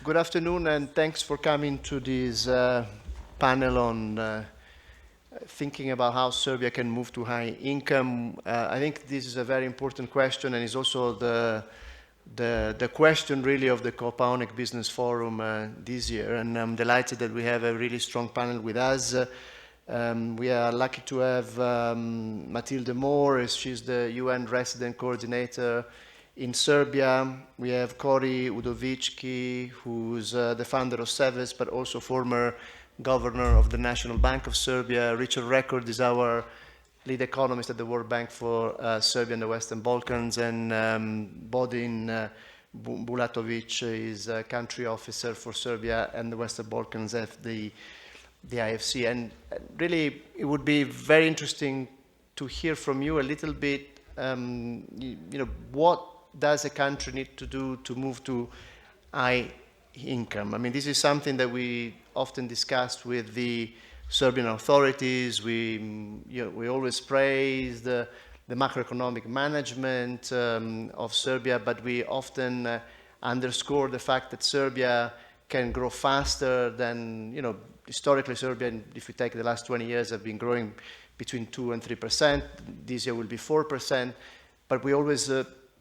Good afternoon, and thanks for coming to this panel on thinking about how Serbia can move to high income. I think this is a very important question, and it's also the question really of the Copa Business Forum this year. And I'm delighted that we have a really strong panel with us. We are lucky to have Matilde Moore, she's the UN Resident Coordinator in Serbia. We have Kori Udovicki, who's the founder of SEVES, but also former governor of the National Bank of Serbia. Richard Record is our lead economist at the World Bank for Serbia and the Western Balkans. And Bodin Bulatovic is a country officer for Serbia and the Western Balkans at the IFC. And really, it would be very interesting to hear from you a little bit, what does a country need to do to move to high income? I mean, this is something that we often discuss with the Serbian authorities. We always praise the macroeconomic management of Serbia, but we often underscore the fact that Serbia can grow faster than, historically Serbia, if you take the last 20 years, have been growing between 2 and 3%. This year will be 4%. But we always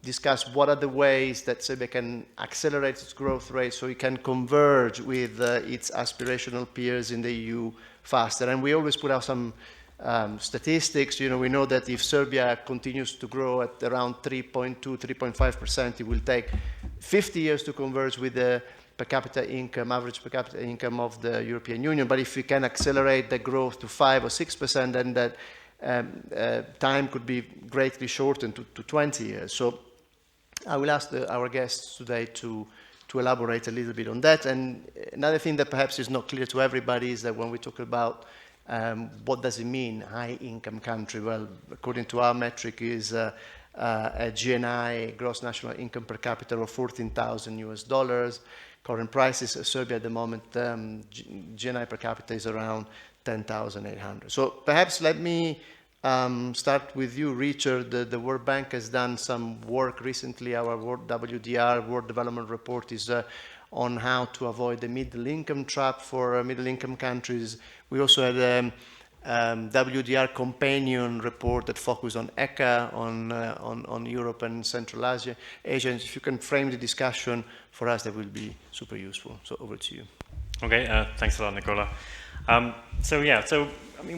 discuss what are the ways that Serbia can accelerate its growth rate so it can converge with its aspirational peers in the EU faster. And we always put out some statistics. We know that if Serbia continues to grow at around 3.2, 3.5%, it will take 50 years to converge with the average per capita income of the European Union. But if we can accelerate the growth to 5 or 6%, then that time could be greatly shortened to 20 years. So I will ask our guests today to elaborate a little bit on that. And another thing that perhaps is not clear to everybody is that when we talk about what does it mean, high-income country, well, according to our metric, is a GNI, gross national income per capita, of $14,000. Current prices in Serbia at the moment, GNI per capita is around 10,800. So perhaps let me start with you, Richard. The World Bank has done some work recently. Our World WDR, World Development Report, is on how to avoid the middle income trap for middle income countries. We also had a WDR companion report that focused on ECA, on Europe and Central Asia. If you can frame the discussion for us, that will be super useful. So over to you. Okay, thanks a lot, Nicola.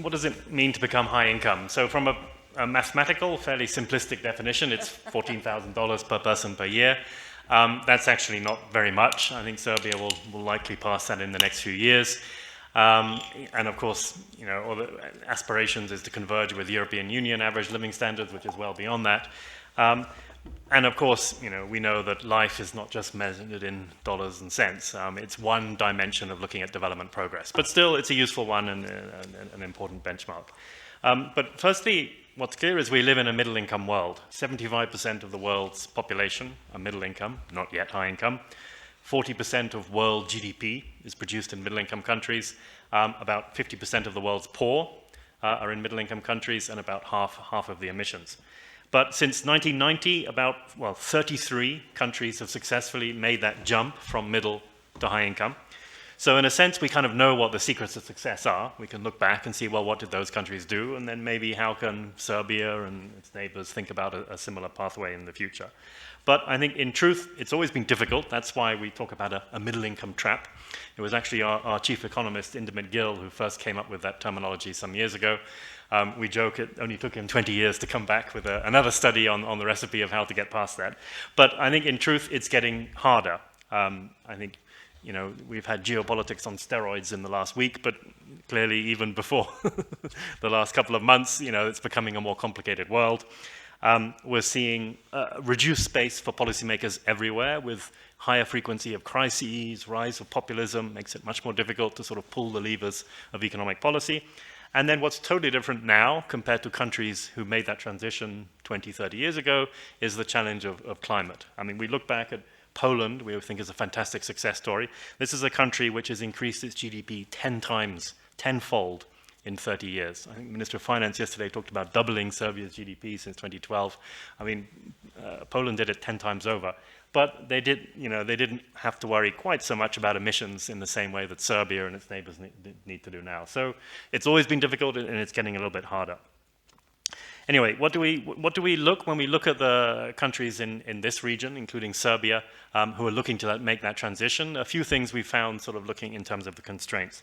What does it mean to become high income? So from a mathematical, fairly simplistic definition, it's $14,000 per person per year. That's actually not very much. I think Serbia will likely pass that in the next few years. And of course, all the aspirations is to converge with European Union average living standards, which is well beyond that. And of course, we know that life is not just measured in dollars and cents. It's one dimension of looking at development progress. But still, it's a useful one and an important benchmark. But firstly, what's clear is we live in a middle-income world. 75% of the world's population are middle income, not yet high income. 40% of world GDP is produced in middle-income countries. About 50% of the world's poor are in middle-income countries, and about half of the emissions. But since 1990, 33 countries have successfully made that jump from middle to high income. So in a sense, we kind of know what the secrets of success are. We can look back and see, well, what did those countries do? And then maybe how can Serbia and its neighbors think about a similar pathway in the future? But I think in truth, it's always been difficult. That's why we talk about a middle income trap. It was actually our chief economist, Indamid Gill, who first came up with that terminology some years ago. We joke it only took him 20 years to come back with another study on the recipe of how to get past that. But I think in truth, it's getting harder. I think, we've had geopolitics on steroids in the last week, but clearly even before the last couple of months, it's becoming a more complicated world. We're seeing reduced space for policymakers everywhere, with higher frequency of crises, rise of populism, makes it much more difficult to sort of pull the levers of economic policy. And then what's totally different now compared to countries who made that transition 20, 30 years ago is the challenge of climate. I mean, we look back at Poland, we think is a fantastic success story. This is a country which has increased its GDP 10-fold in 30 years. I think the Minister of Finance yesterday talked about doubling Serbia's GDP since 2012. I mean, Poland did it 10 times over. but they didn't have to worry quite so much about emissions in the same way that Serbia and its neighbors need to do now. So it's always been difficult, and it's getting a little bit harder. Anyway, what do we look when we look at the countries in this region, including Serbia, who are looking to make that transition? A few things we found sort of looking in terms of the constraints.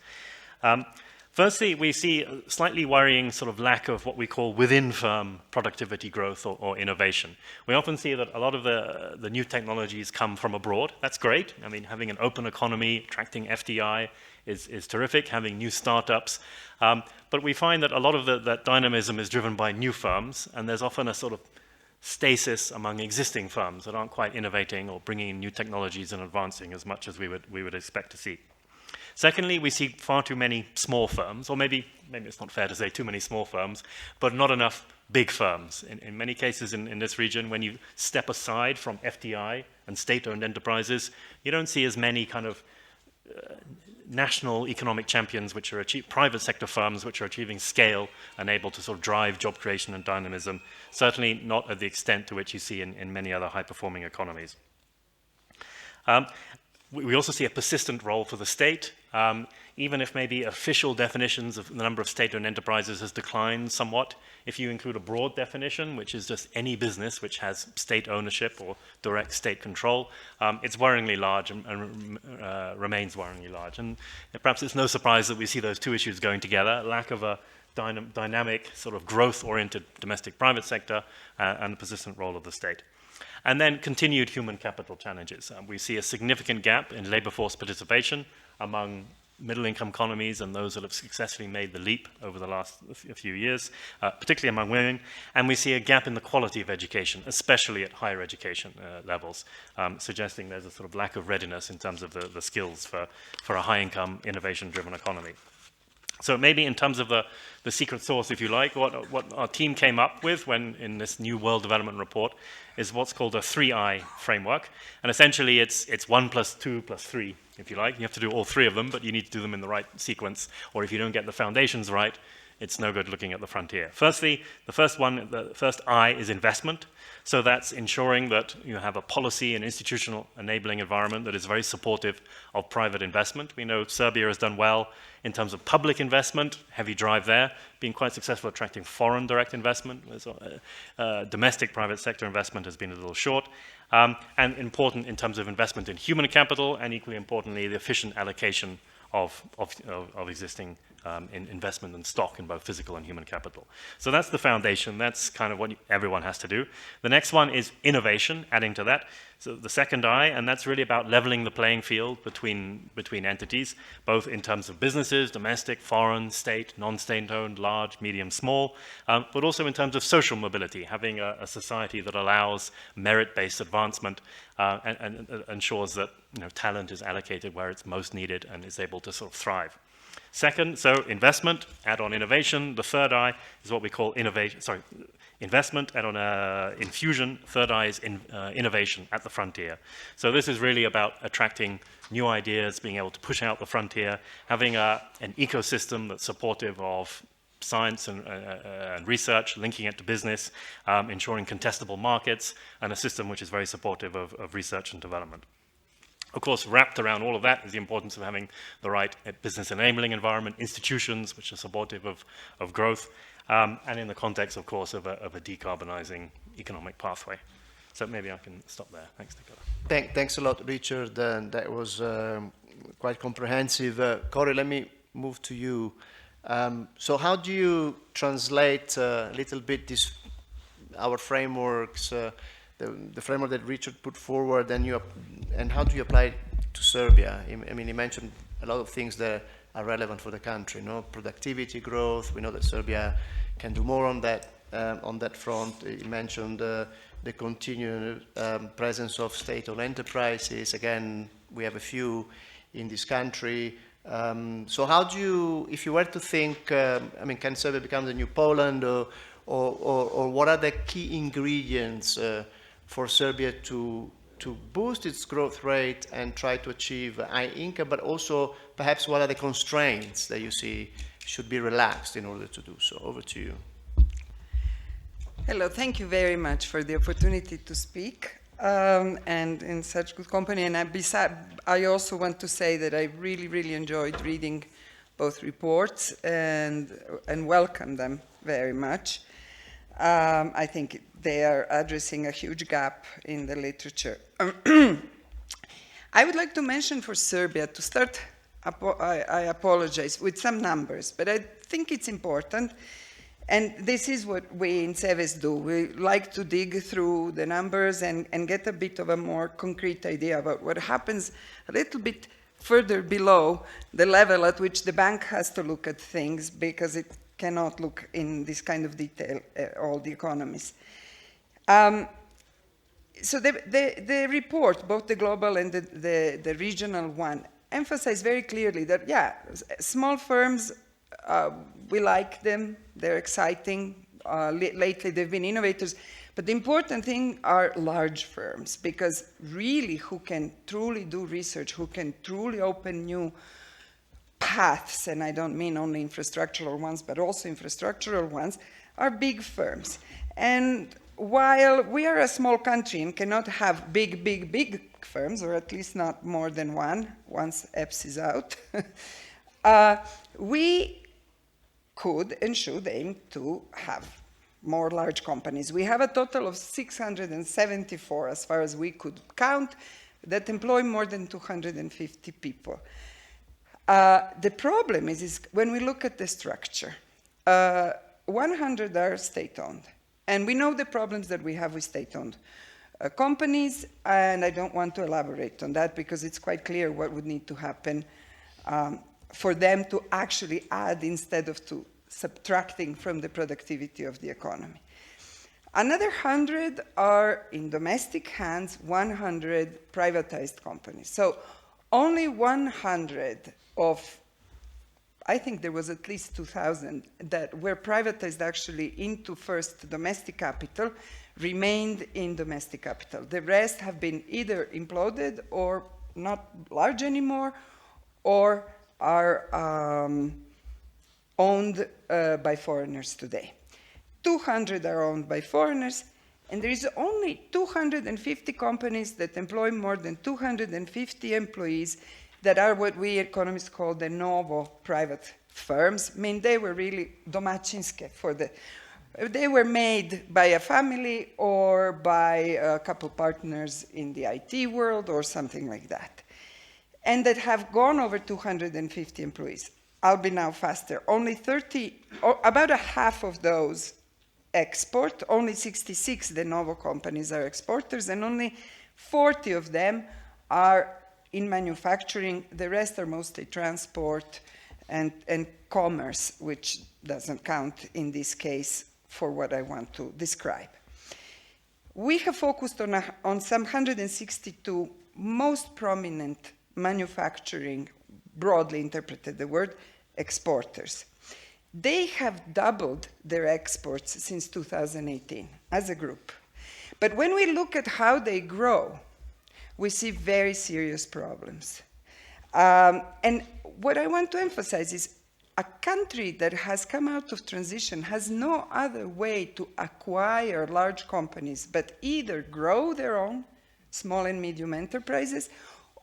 Firstly, we see a slightly worrying sort of lack of what we call within-firm productivity growth or innovation. We often see that a lot of the new technologies come from abroad. That's great. I mean, having an open economy, attracting FDI is terrific, having new startups. But we find that a lot of that dynamism is driven by new firms, and there's often a sort of stasis among existing firms that aren't quite innovating or bringing in new technologies and advancing as much as we would expect to see. Secondly, we see far too many small firms, or maybe it's not fair to say too many small firms, but not enough big firms. In many cases in this region, when you step aside from FDI and state-owned enterprises, you don't see as many kind of national economic champions, which are private sector firms, which are achieving scale and able to sort of drive job creation and dynamism, certainly not at the extent to which you see in many other high-performing economies. We also see a persistent role for the state, even if maybe official definitions of the number of state-owned enterprises has declined somewhat. If you include a broad definition, which is just any business which has state ownership or direct state control, it's worryingly large and remains worryingly large. And perhaps it's no surprise that we see those two issues going together, lack of a dynamic, sort of growth-oriented domestic private sector and the persistent role of the state. And then continued human capital challenges. We see a significant gap in labor force participation among middle-income economies and those that have successfully made the leap over the last few years, particularly among women. And we see a gap in the quality of education, especially at higher education levels, suggesting there's a sort of lack of readiness in terms of the skills for a high-income, innovation-driven economy. So maybe in terms of the secret sauce, if you like, what our team came up with when in this new World Development Report is what's called a 3I framework. And essentially it's 1 + 2 + 3, if you like. You have to do all three of them, but you need to do them in the right sequence. Or if you don't get the foundations right, it's no good looking at the frontier. Firstly, the first I is investment. So that's ensuring that you have a policy and institutional enabling environment that is very supportive of private investment. We know Serbia has done well in terms of public investment, heavy drive there, being quite successful attracting foreign direct investment. Domestic private sector investment has been a little short. And important in terms of investment in human capital, and equally importantly, the efficient allocation of existing investment and stock in both physical and human capital. So that's the foundation. That's kind of what everyone has to do. The next one is innovation, adding to that. So the second I, and that's really about leveling the playing field between entities, both in terms of businesses, domestic, foreign, state, non-state-owned, large, medium, small, but also in terms of social mobility, having a society that allows merit-based advancement and ensures that talent is allocated where it's most needed and is able to sort of thrive. Second, so investment, add on innovation. The third I is what we call investment, add on infusion. Third I is innovation at the frontier. So this is really about attracting new ideas, being able to push out the frontier, having an ecosystem that's supportive of science and research, linking it to business, ensuring contestable markets, and a system which is very supportive of research and development. Of course, wrapped around all of that is the importance of having the right business enabling environment, institutions which are supportive of growth, and in the context, of course, of a decarbonizing economic pathway. So maybe I can stop there. Thanks, Nicola. Thanks a lot, Richard. That was quite comprehensive. Corey, let me move to you. So how do you translate a little bit our frameworks, the framework that Richard put forward, and how do you apply it to Serbia? I mean, he mentioned a lot of things that are relevant for the country, productivity growth. We know that Serbia can do more on that front. He mentioned the continued presence of state-owned enterprises. Again, we have a few in this country. So how do you, if you were to think, can Serbia become the new Poland, or what are the key ingredients for Serbia to boost its growth rate and try to achieve high income, but also perhaps what are the constraints that you see should be relaxed in order to do so? Over to you. Hello, thank you very much for the opportunity to speak. and in such good company. And I also want to say that I really, really enjoyed reading both reports and welcome them very much. I think they are addressing a huge gap in the literature. I would like to mention for Serbia, to start, I apologize, with some numbers, but I think it's important. And this is what we in CEVES do. We like to dig through the numbers and get a bit of a more concrete idea about what happens a little bit further below the level at which the bank has to look at things, because it cannot look in this kind of detail all the economies. So the report, both the global and the regional one, emphasize very clearly that, yeah, small firms, we like them, they're exciting. Lately they've been innovators. But the important thing are large firms, because really who can truly do research, who can truly open new paths, and I don't mean only infrastructural ones, but also infrastructural ones, are big firms. And while we are a small country and cannot have big firms, or at least not more than one, once EPS is out, we could and should aim to have more large companies. We have a total of 674, as far as we could count, that employ more than 250 people. The problem is when we look at the structure, 100 are state-owned. And we know the problems that we have with state-owned companies, and I don't want to elaborate on that because it's quite clear what would need to happen for them to actually add instead of to subtracting from the productivity of the economy. Another 100 are in domestic hands, 100 privatized companies. So only 100 of, I think there was at least 2,000 that were privatized actually into first domestic capital, remained in domestic capital. The rest have been either imploded or not large anymore, or are owned by foreigners today. 200 are owned by foreigners, and there is only 250 companies that employ more than 250 employees that are what we economists call the novo private firms. I mean, they were really domaćinske they were made by a family or by a couple partners in the IT world or something like that, and that have gone over 250 employees. I'll be now faster. Only 30, about a half of those export, only 66 de novo companies are exporters, and only 40 of them are in manufacturing. The rest are mostly transport and commerce, which doesn't count in this case for what I want to describe. We have focused on some 162 most prominent manufacturing, broadly interpreted the word, exporters. They have doubled their exports since 2018 as a group. But when we look at how they grow, we see very serious problems. And what I want to emphasize is a country that has come out of transition has no other way to acquire large companies but either grow their own small and medium enterprises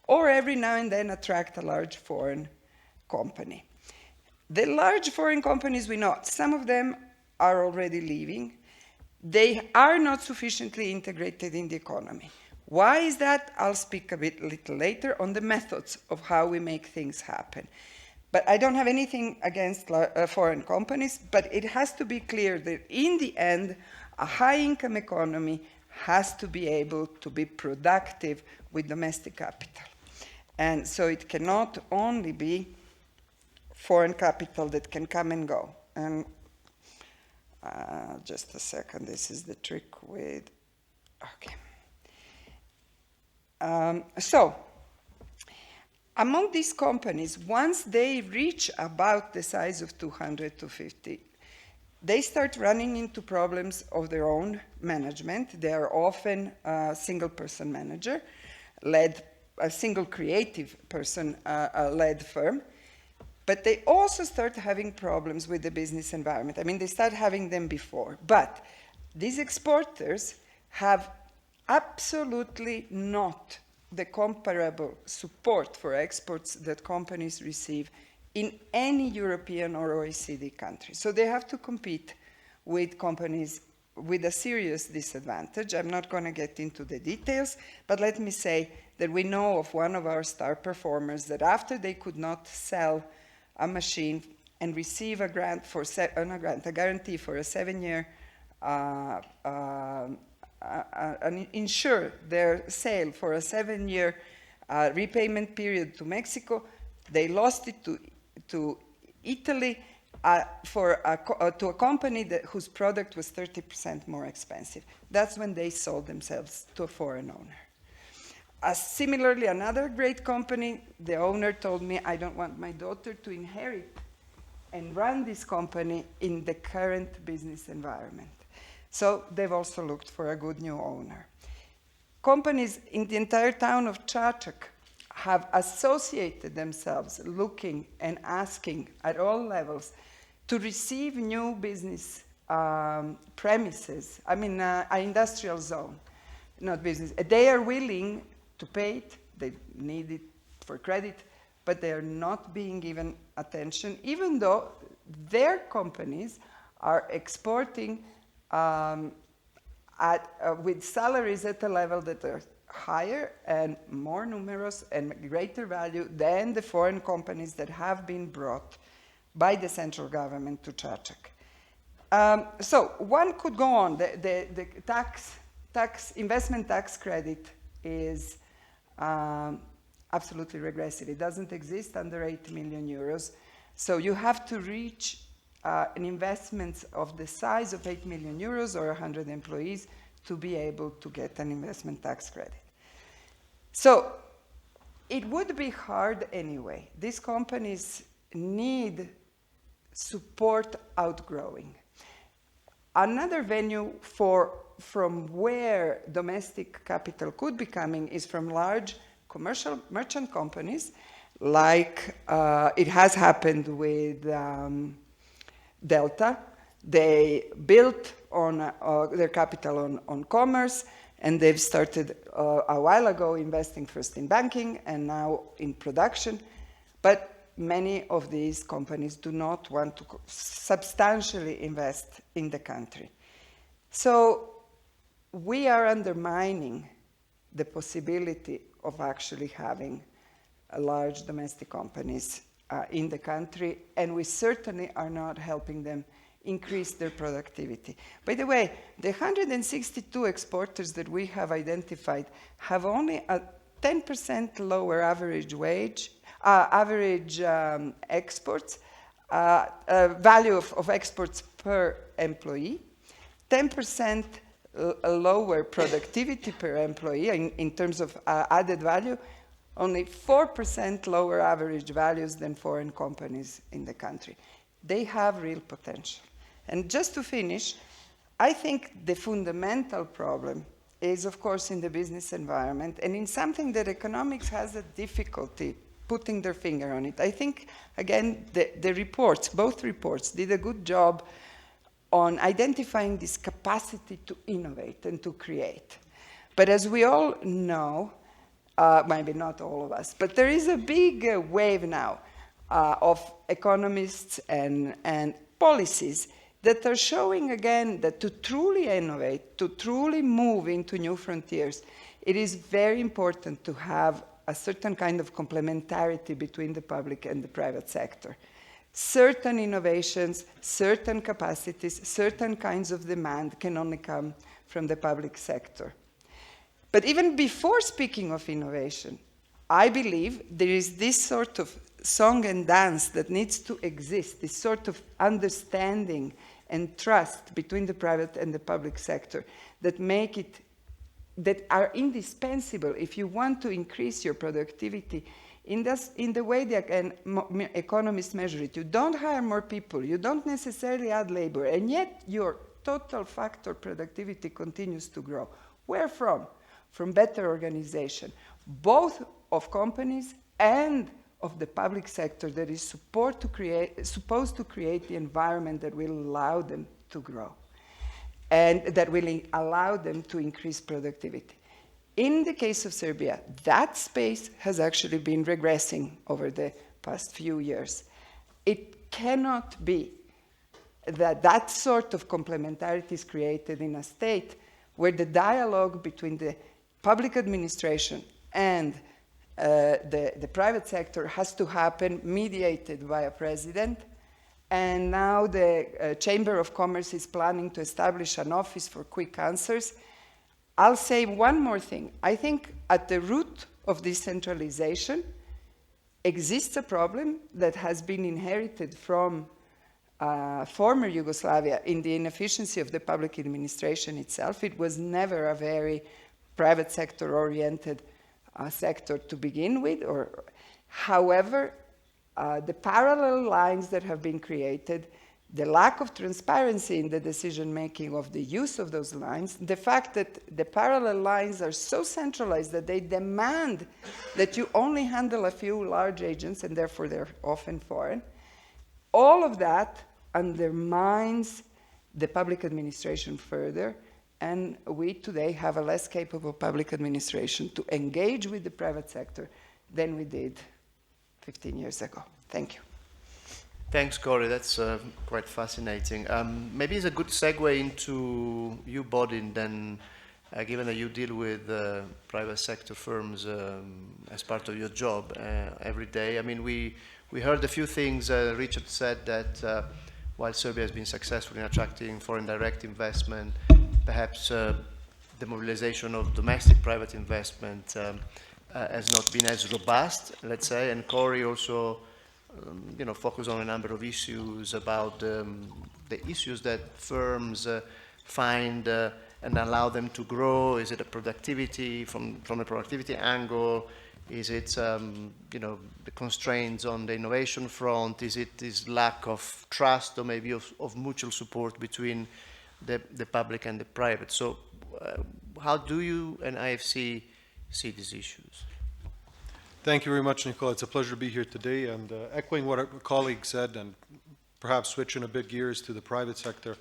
or every now and then attract a large foreign company. The large foreign companies we know, some of them are already leaving. They are not sufficiently integrated in the economy. Why is that? I'll speak a little later on the methods of how we make things happen. But I don't have anything against foreign companies, but it has to be clear that in the end, a high-income economy has to be able to be productive with domestic capital. And so it cannot only be foreign capital that can come and go. And just a second, this is the trick with, okay. So, among these companies, once they reach about the size of 200 to 50, they start running into problems of their own management. They are often a single-person manager, a single creative person led firm. But they also start having problems with the business environment. I mean, they start having them before. But these exporters have absolutely not the comparable support for exports that companies receive in any European or OECD country. So they have to compete with companies with a serious disadvantage. I'm not going to get into the details, but let me say that we know of one of our star performers that after they could not sell a machine and receive a grant for a guarantee for a 7-year insure their sale for a 7-year repayment period to Mexico, they lost it to Italy to a company whose product was 30% more expensive. That's when they sold themselves to a foreign owner. Similarly, another great company, the owner told me, I don't want my daughter to inherit and run this company in the current business environment. So they've also looked for a good new owner. Companies in the entire town of Čačak have associated themselves looking and asking at all levels to receive new business premises, an industrial zone, not business. They are willing to pay it, they need it for credit, but they are not being given attention, even though their companies are exporting with salaries at a level that are higher and more numerous and greater value than the foreign companies that have been brought by the central government to Čačak. So one could go on. The investment tax credit is absolutely regressive. It doesn't exist under 8 million euros. So you have to reach an investment of the size of 8 million euros or 100 employees to be able to get an investment tax credit. So it would be hard anyway. These companies need support outgrowing. Another venue from where domestic capital could be coming is from large commercial merchant companies, like it has happened with Delta. They built on their capital on commerce, and they've started a while ago investing first in banking and now in production. But many of these companies do not want to substantially invest in the country. So we are undermining the possibility of actually having large domestic companies in the country, and we certainly are not helping them increase their productivity. By the way, the 162 exporters that we have identified have only a 10% lower average wage, exports, value of exports per employee, 10% lower productivity per employee in terms of added value, only 4% lower average values than foreign companies in the country. They have real potential. And just to finish, I think the fundamental problem is, of course, in the business environment and in something that economics has a difficulty putting their finger on it. I think, again, the reports, both reports, did a good job on identifying this capacity to innovate and to create. But as we all know, maybe not all of us, but there is a big wave now of economists and policies that are showing again that to truly innovate, to truly move into new frontiers, it is very important to have a certain kind of complementarity between the public and the private sector. Certain innovations, certain capacities, certain kinds of demand can only come from the public sector. But even before speaking of innovation, I believe there is this sort of song and dance that needs to exist, this sort of understanding and trust between the private and the public sector that are indispensable if you want to increase your productivity in the way that economists measure it. You don't hire more people, you don't necessarily add labor, and yet your total factor productivity continues to grow. Where from? From better organization, both of companies and of the public sector that is supposed to create the environment that will allow them to grow. and that will allow them to increase productivity. In the case of Serbia, that space has actually been regressing over the past few years. It cannot be that that sort of complementarity is created in a state where the dialogue between the public administration and the private sector has to happen mediated by a president. And now the Chamber of Commerce is planning to establish an office for quick answers. I'll say one more thing. I think at the root of decentralization exists a problem that has been inherited from former Yugoslavia in the inefficiency of the public administration itself. It was never a very private sector-oriented sector to begin with. However, the parallel lines that have been created, the lack of transparency in the decision-making of the use of those lines, the fact that the parallel lines are so centralized that they demand that you only handle a few large agents, and therefore they're often foreign, all of that undermines the public administration further, and we today have a less capable public administration to engage with the private sector than we did 15 years ago. Thank you. Thanks, Corey. That's quite fascinating. Maybe it's a good segue into you, Bodin, then, given that you deal with private sector firms as part of your job every day. I mean, we heard a few things. Richard said that while Serbia has been successful in attracting foreign direct investment, perhaps the mobilization of domestic private investment has not been as robust, let's say. And Corey also focus on a number of issues about the issues that firms find and allow them to grow. Is it a productivity, from a productivity angle? Is it, the constraints on the innovation front? Is it this lack of trust or maybe of mutual support between the public and the private? So how do you and IFC see these issues? Thank you very much, Nicola. It's a pleasure to be here today. And echoing what our colleague said, and perhaps switching a bit gears to the private sector,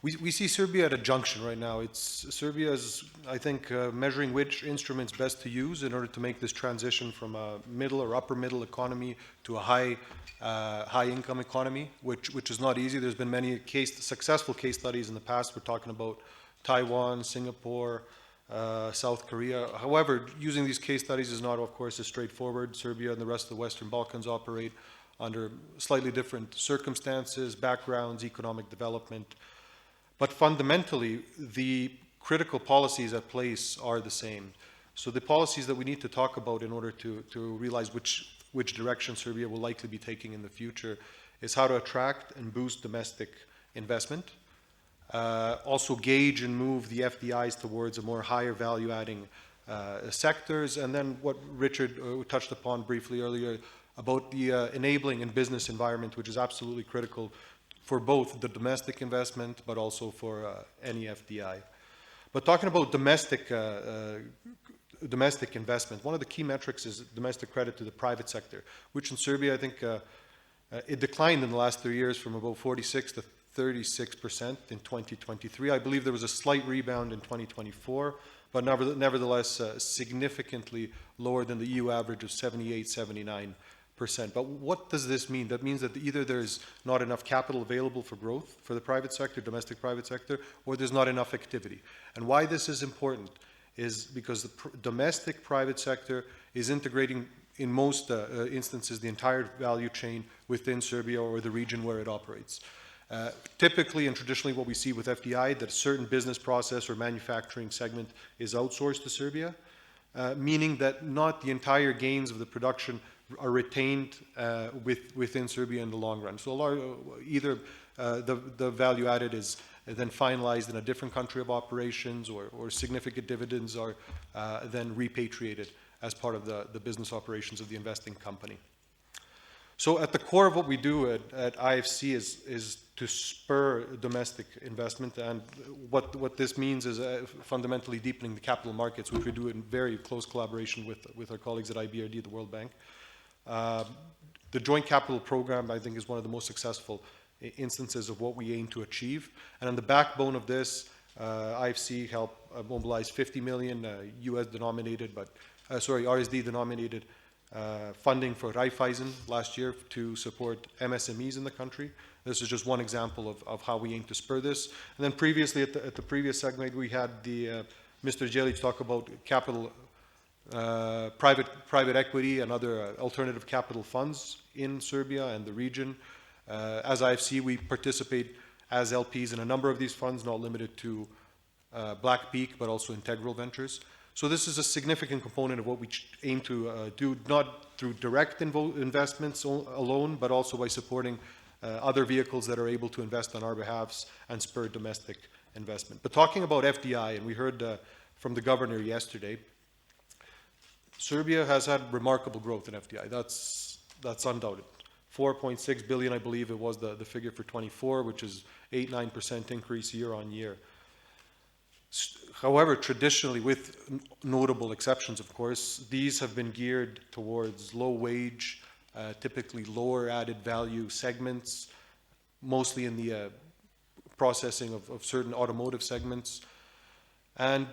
we see Serbia at a junction right now. Serbia is, I think, measuring which instruments best to use in order to make this transition from a middle or upper middle economy to a high income economy, which is not easy. There's been many successful case studies in the past. We're talking about Taiwan, Singapore, South Korea. However, using these case studies is not, of course, as straightforward. Serbia and the rest of the Western Balkans operate under slightly different circumstances, backgrounds, economic development. But fundamentally, the critical policies at place are the same. So the policies that we need to talk about in order to realize which direction Serbia will likely be taking in the future is how to attract and boost domestic investment. Also gauge and move the FDIs towards a more higher value-adding sectors, and then what Richard touched upon briefly earlier about the enabling and business environment, which is absolutely critical for both the domestic investment, but also for any FDI. But talking about domestic investment, one of the key metrics is domestic credit to the private sector, which in Serbia, I think, it declined in the last 3 years from about 46 to 36% in 2023. I believe there was a slight rebound in 2024, but nevertheless significantly lower than the EU average of 78, 79%. But what does this mean? That means that either there's not enough capital available for growth for the private sector, domestic private sector, or there's not enough activity. And why this is important is because the domestic private sector is integrating, in most instances, the entire value chain within Serbia or the region where it operates. Typically and traditionally what we see with FDI, that a certain business process or manufacturing segment is outsourced to Serbia, meaning that not the entire gains of the production are retained within Serbia in the long run. So either the value added is then finalized in a different country of operations, or significant dividends are then repatriated as part of the business operations of the investing company. So at the core of what we do at IFC is to spur domestic investment, and what this means is fundamentally deepening the capital markets, which we do in very close collaboration with our colleagues at IBRD, the World Bank. The joint capital program, I think, is one of the most successful instances of what we aim to achieve. And on the backbone of this, IFC helped mobilize 50 million US denominated, RSD denominated funding for Raiffeisen last year to support MSMEs in the country. This is just one example of how we aim to spur this. And then previously, at the previous segment, we had Mr. Jelic talk about capital, private equity and other alternative capital funds in Serbia and the region. As IFC, we participate as LPs in a number of these funds, not limited to Black Peak, but also Integral Ventures. So this is a significant component of what we aim to do, not through direct investments alone, but also by supporting other vehicles that are able to invest on our behalves and spur domestic investment. But talking about FDI, and we heard from the governor yesterday, Serbia has had remarkable growth in FDI. That's undoubted. 4.6 billion, I believe it was the figure for 24, which is 8-9% increase year on year. However, traditionally, with notable exceptions, of course, these have been geared towards low wage, typically lower added value segments, mostly in the processing of certain automotive segments. And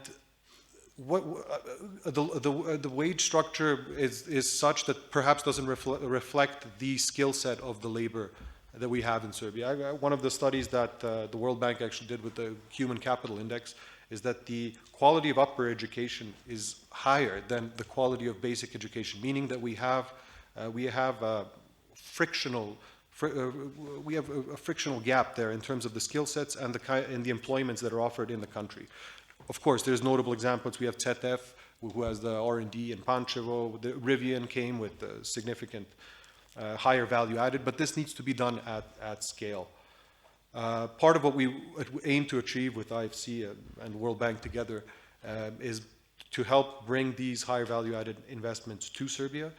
the wage structure is such that perhaps doesn't reflect the skill set of the labor that we have in Serbia. One of the studies that the World Bank actually did with the Human Capital Index is that the quality of upper education is higher than the quality of basic education, meaning that we have a frictional gap there in terms of the skill sets and the employments that are offered in the country. Of course, there's notable examples. We have ZF, who has the R&D in Pančevo. The Rivian came with significant higher value added, but this needs to be done at scale. Part of what we aim to achieve with IFC and World Bank together is to help bring these higher value added investments to Serbia.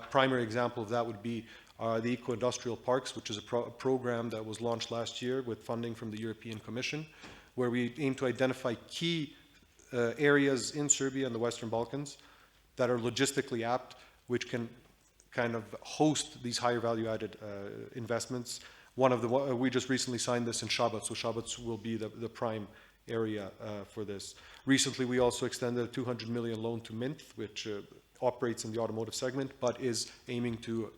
Primary example of that would be the eco-industrial parks, which is a program that was launched last year with funding from the European Commission, where we aim to identify key areas in Serbia and the Western Balkans that are logistically apt, which can kind of host these higher value added investments. We just recently signed this in Šabac, so Šabac will be the prime area for this. Recently, we also extended a 200 million loan to Mint, which operates in the automotive segment, but is aiming to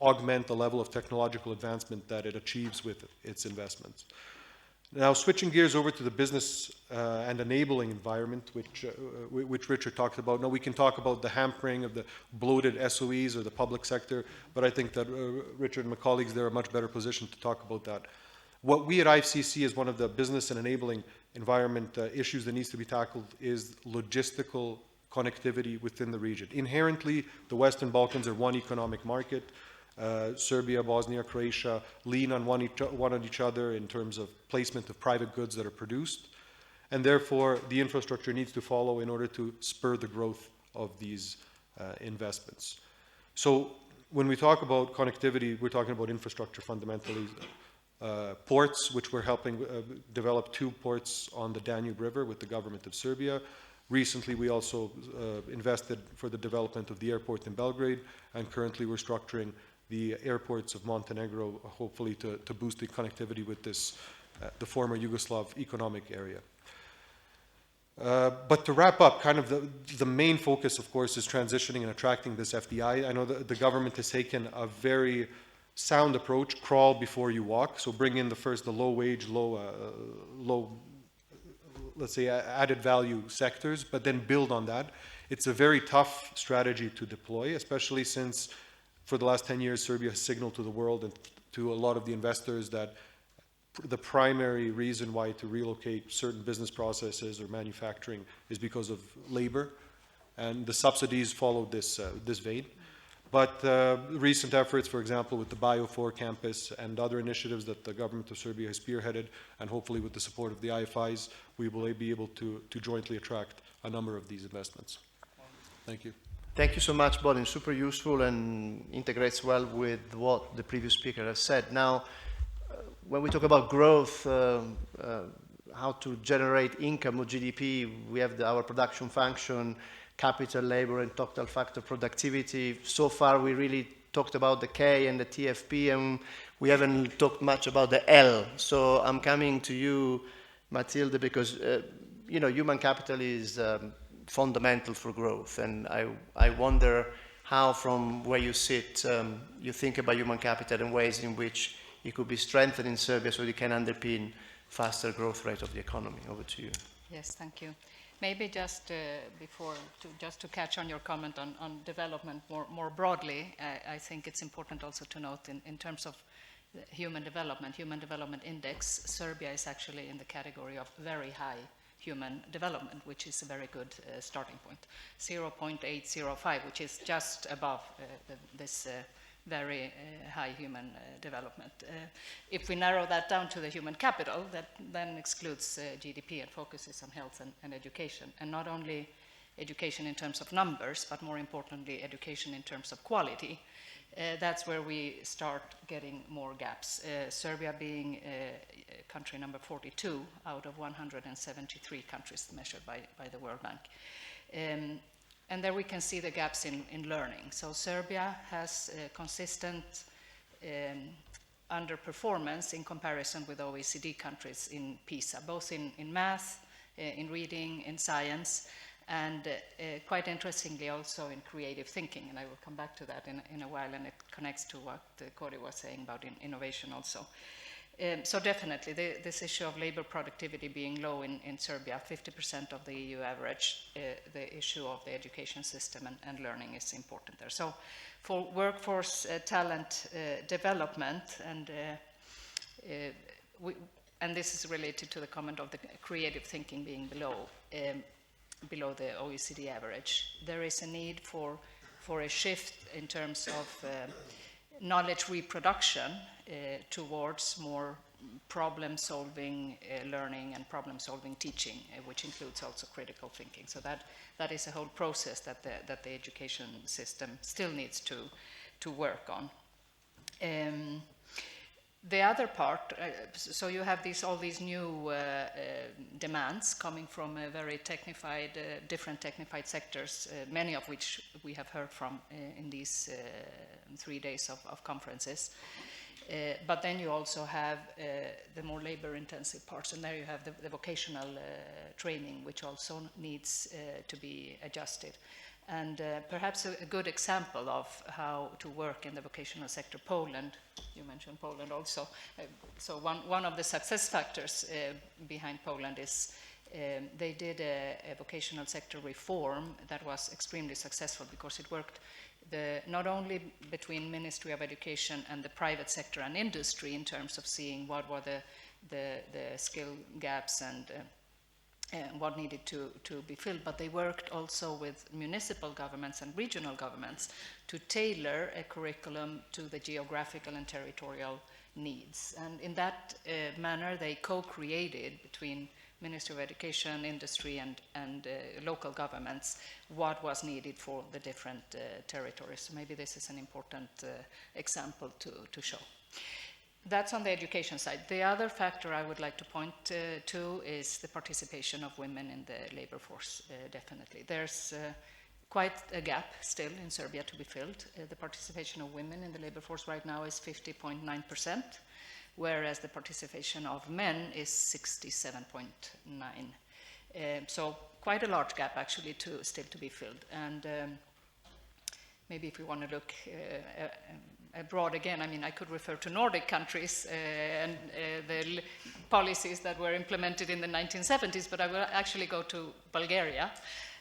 augment the level of technological advancement that it achieves with its investments. Now, switching gears over to the business and enabling environment, which Richard talked about. Now, we can talk about the hampering of the bloated SOEs or the public sector, but I think that Richard and my colleagues, they're a much better position to talk about that. What we at IFCC as one of the business and enabling environment issues that needs to be tackled is logistical connectivity within the region. Inherently, the Western Balkans are one economic market. Serbia, Bosnia, Croatia lean on one on each other in terms of placement of private goods that are produced, and therefore the infrastructure needs to follow in order to spur the growth of these investments. So when we talk about connectivity, we're talking about infrastructure fundamentally. Ports, which we're helping develop 2 ports on the Danube River with the government of Serbia. Recently, we also invested for the development of the airport in Belgrade, and currently we're structuring the airports of Montenegro, hopefully to boost the connectivity with this, the former Yugoslav economic area. But to wrap up, kind of the main focus, of course, is transitioning and attracting this FDI. I know that the government has taken a very sound approach, crawl before you walk. So bring in the low wage, low, let's say, added value sectors, but then build on that. It's a very tough strategy to deploy, especially since for the last 10 years, Serbia has signaled to the world and to a lot of the investors that the primary reason why to relocate certain business processes or manufacturing is because of labor, and the subsidies followed this vein. But recent efforts, for example, with the Bio4 campus and other initiatives that the government of Serbia has spearheaded, and hopefully with the support of the IFIs, we will be able to jointly attract a number of these investments. Thank you. Thank you so much, Bodin. Super useful and integrates well with what the previous speaker has said. Now, when we talk about growth, how to generate income or GDP, we have our production function capital, labor, and total factor productivity. So far, we really talked about the K and the TFP, and we haven't talked much about the L. So I'm coming to you, Matilde, because human capital is fundamental for growth, and I wonder how, from where you sit, you think about human capital and ways in which it could be strengthened in Serbia so it can underpin faster growth rate of the economy. Over to you. Yes, thank you. Maybe just just to catch on your comment on development more broadly, I think it's important also to note in terms of human development index, Serbia is actually in the category of very high human development, which is a very good starting point. 0.805, which is just above this very high human development. If we narrow that down to the human capital, that then excludes GDP and focuses on health and education, and not only education in terms of numbers, but more importantly, education in terms of quality. That's where we start getting more gaps. Serbia being country number 42 out of 173 countries measured by the World Bank. And there we can see the gaps in learning. So Serbia has consistent underperformance in comparison with OECD countries in PISA, both in math, in reading, in science, and quite interestingly also in creative thinking, and I will come back to that in a while, and it connects to what Cody was saying about innovation also. So definitely, this issue of labor productivity being low in Serbia, 50% of the EU average, the issue of the education system and learning is important there. So for workforce talent development, and this is related to the comment of the creative thinking being below the OECD average, there is a need for a shift in terms of knowledge reproduction towards more problem-solving learning and problem-solving teaching, which includes also critical thinking. So that is a whole process that the education system still needs to work on. The other part, so you have all these new demands coming from a very technified, different technified sectors, many of which we have heard from in these 3 days of conferences. But then you also have the more labor-intensive parts, and there you have the vocational training, which also needs to be adjusted. And perhaps a good example of how to work in the vocational sector, Poland, you mentioned Poland also. So one of the success factors behind Poland is they did a vocational sector reform that was extremely successful because it worked not only between Ministry of Education and the private sector and industry in terms of seeing what were the skill gaps and what needed to be filled, but they worked also with municipal governments and regional governments to tailor a curriculum to the geographical and territorial needs. And in that manner, they co-created between Ministry of Education, industry, and local governments what was needed for the different territories. So maybe this is an important example to show. That's on the education side. The other factor I would like to point to is the participation of women in the labor force, definitely. There's quite a gap still in Serbia to be filled. The participation of women in the labor force right now is 50.9%, whereas the participation of men is 67.9%. So quite a large gap actually still to be filled. And maybe if we want to look abroad again, I mean, I could refer to Nordic countries and the policies that were implemented in the 1970s, but I will actually go to Bulgaria.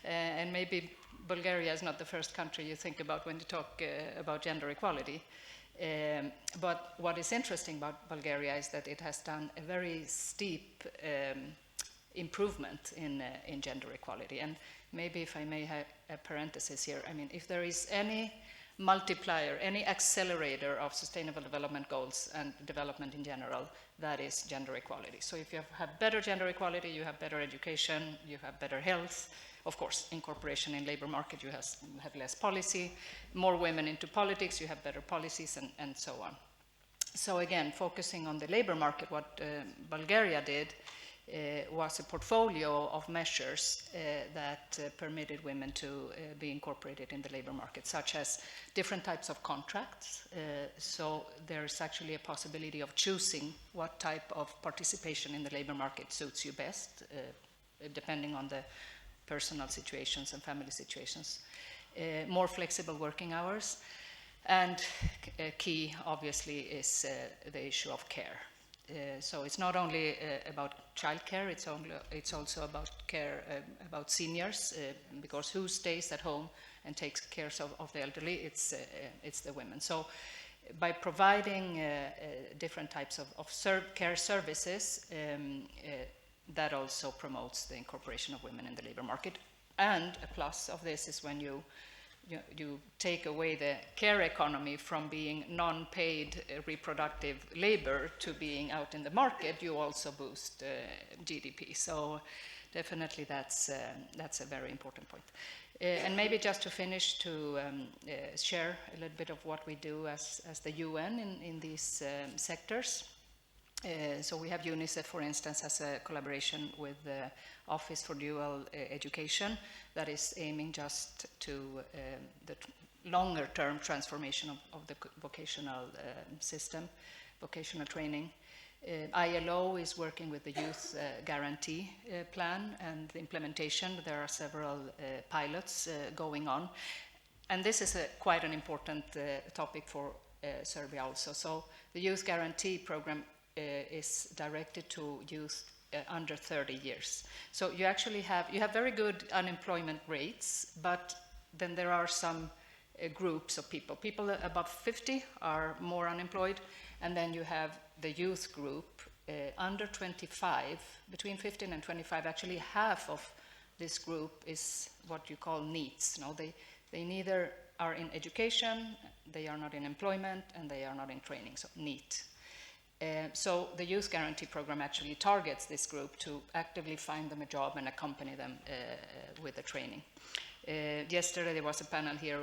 And maybe Bulgaria is not the first country you think about when you talk about gender equality. But what is interesting about Bulgaria is that it has done a very steep improvement in gender equality. And maybe if I may have a parenthesis here, I mean, if there is any multiplier, any accelerator of sustainable development goals and development in general, that is gender equality. So if you have better gender equality, you have better education, you have better health. Of course, incorporation in labor market, you have less policy. More women into politics, you have better policies, and so on. So again, focusing on the labor market, what Bulgaria did was a portfolio of measures that permitted women to be incorporated in the labor market, such as different types of contracts. So there's actually a possibility of choosing what type of participation in the labor market suits you best, depending on the personal situations and family situations. More flexible working hours. And key, obviously, is the issue of care. So it's not only about childcare, it's also about care about seniors, because who stays at home and takes care of the elderly? It's the women. So by providing different types of care services, that also promotes the incorporation of women in the labor market. And a plus of this is when you take away the care economy from being non-paid reproductive labor to being out in the market, you also boost GDP. So definitely that's a very important point. And maybe just to finish, to share a little bit of what we do as the UN in these sectors. So we have UNICEF, for instance, as a collaboration with the Office for Dual Education that is aiming just to the longer-term transformation of the vocational system, vocational training. ILO is working with the Youth Guarantee Plan and the implementation. There are several pilots going on. And this is quite an important topic for Serbia also. So the Youth Guarantee Program is directed to youth under 30 years. So you actually have very good unemployment rates, but then there are some groups of people. People above 50 are more unemployed, and then you have the youth group under 25, between 15 and 25. Actually, half of this group is what you call NEETs. No, they neither are in education, they are not in employment, and they are not in training. So NEET. So the Youth Guarantee Program actually targets this group to actively find them a job and accompany them with the training. Yesterday there was a panel here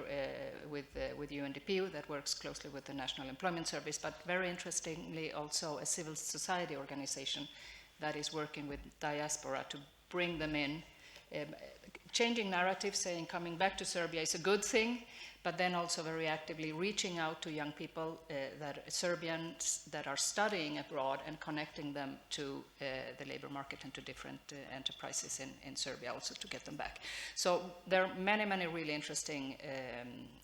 with UNDP that works closely with the National Employment Service, but very interestingly also a civil society organization that is working with diaspora to bring them in, changing narratives, saying coming back to Serbia is a good thing, but then also very actively reaching out to young people, Serbians that are studying abroad, and connecting them to the labor market and to different enterprises in Serbia also to get them back. So there are many, many really interesting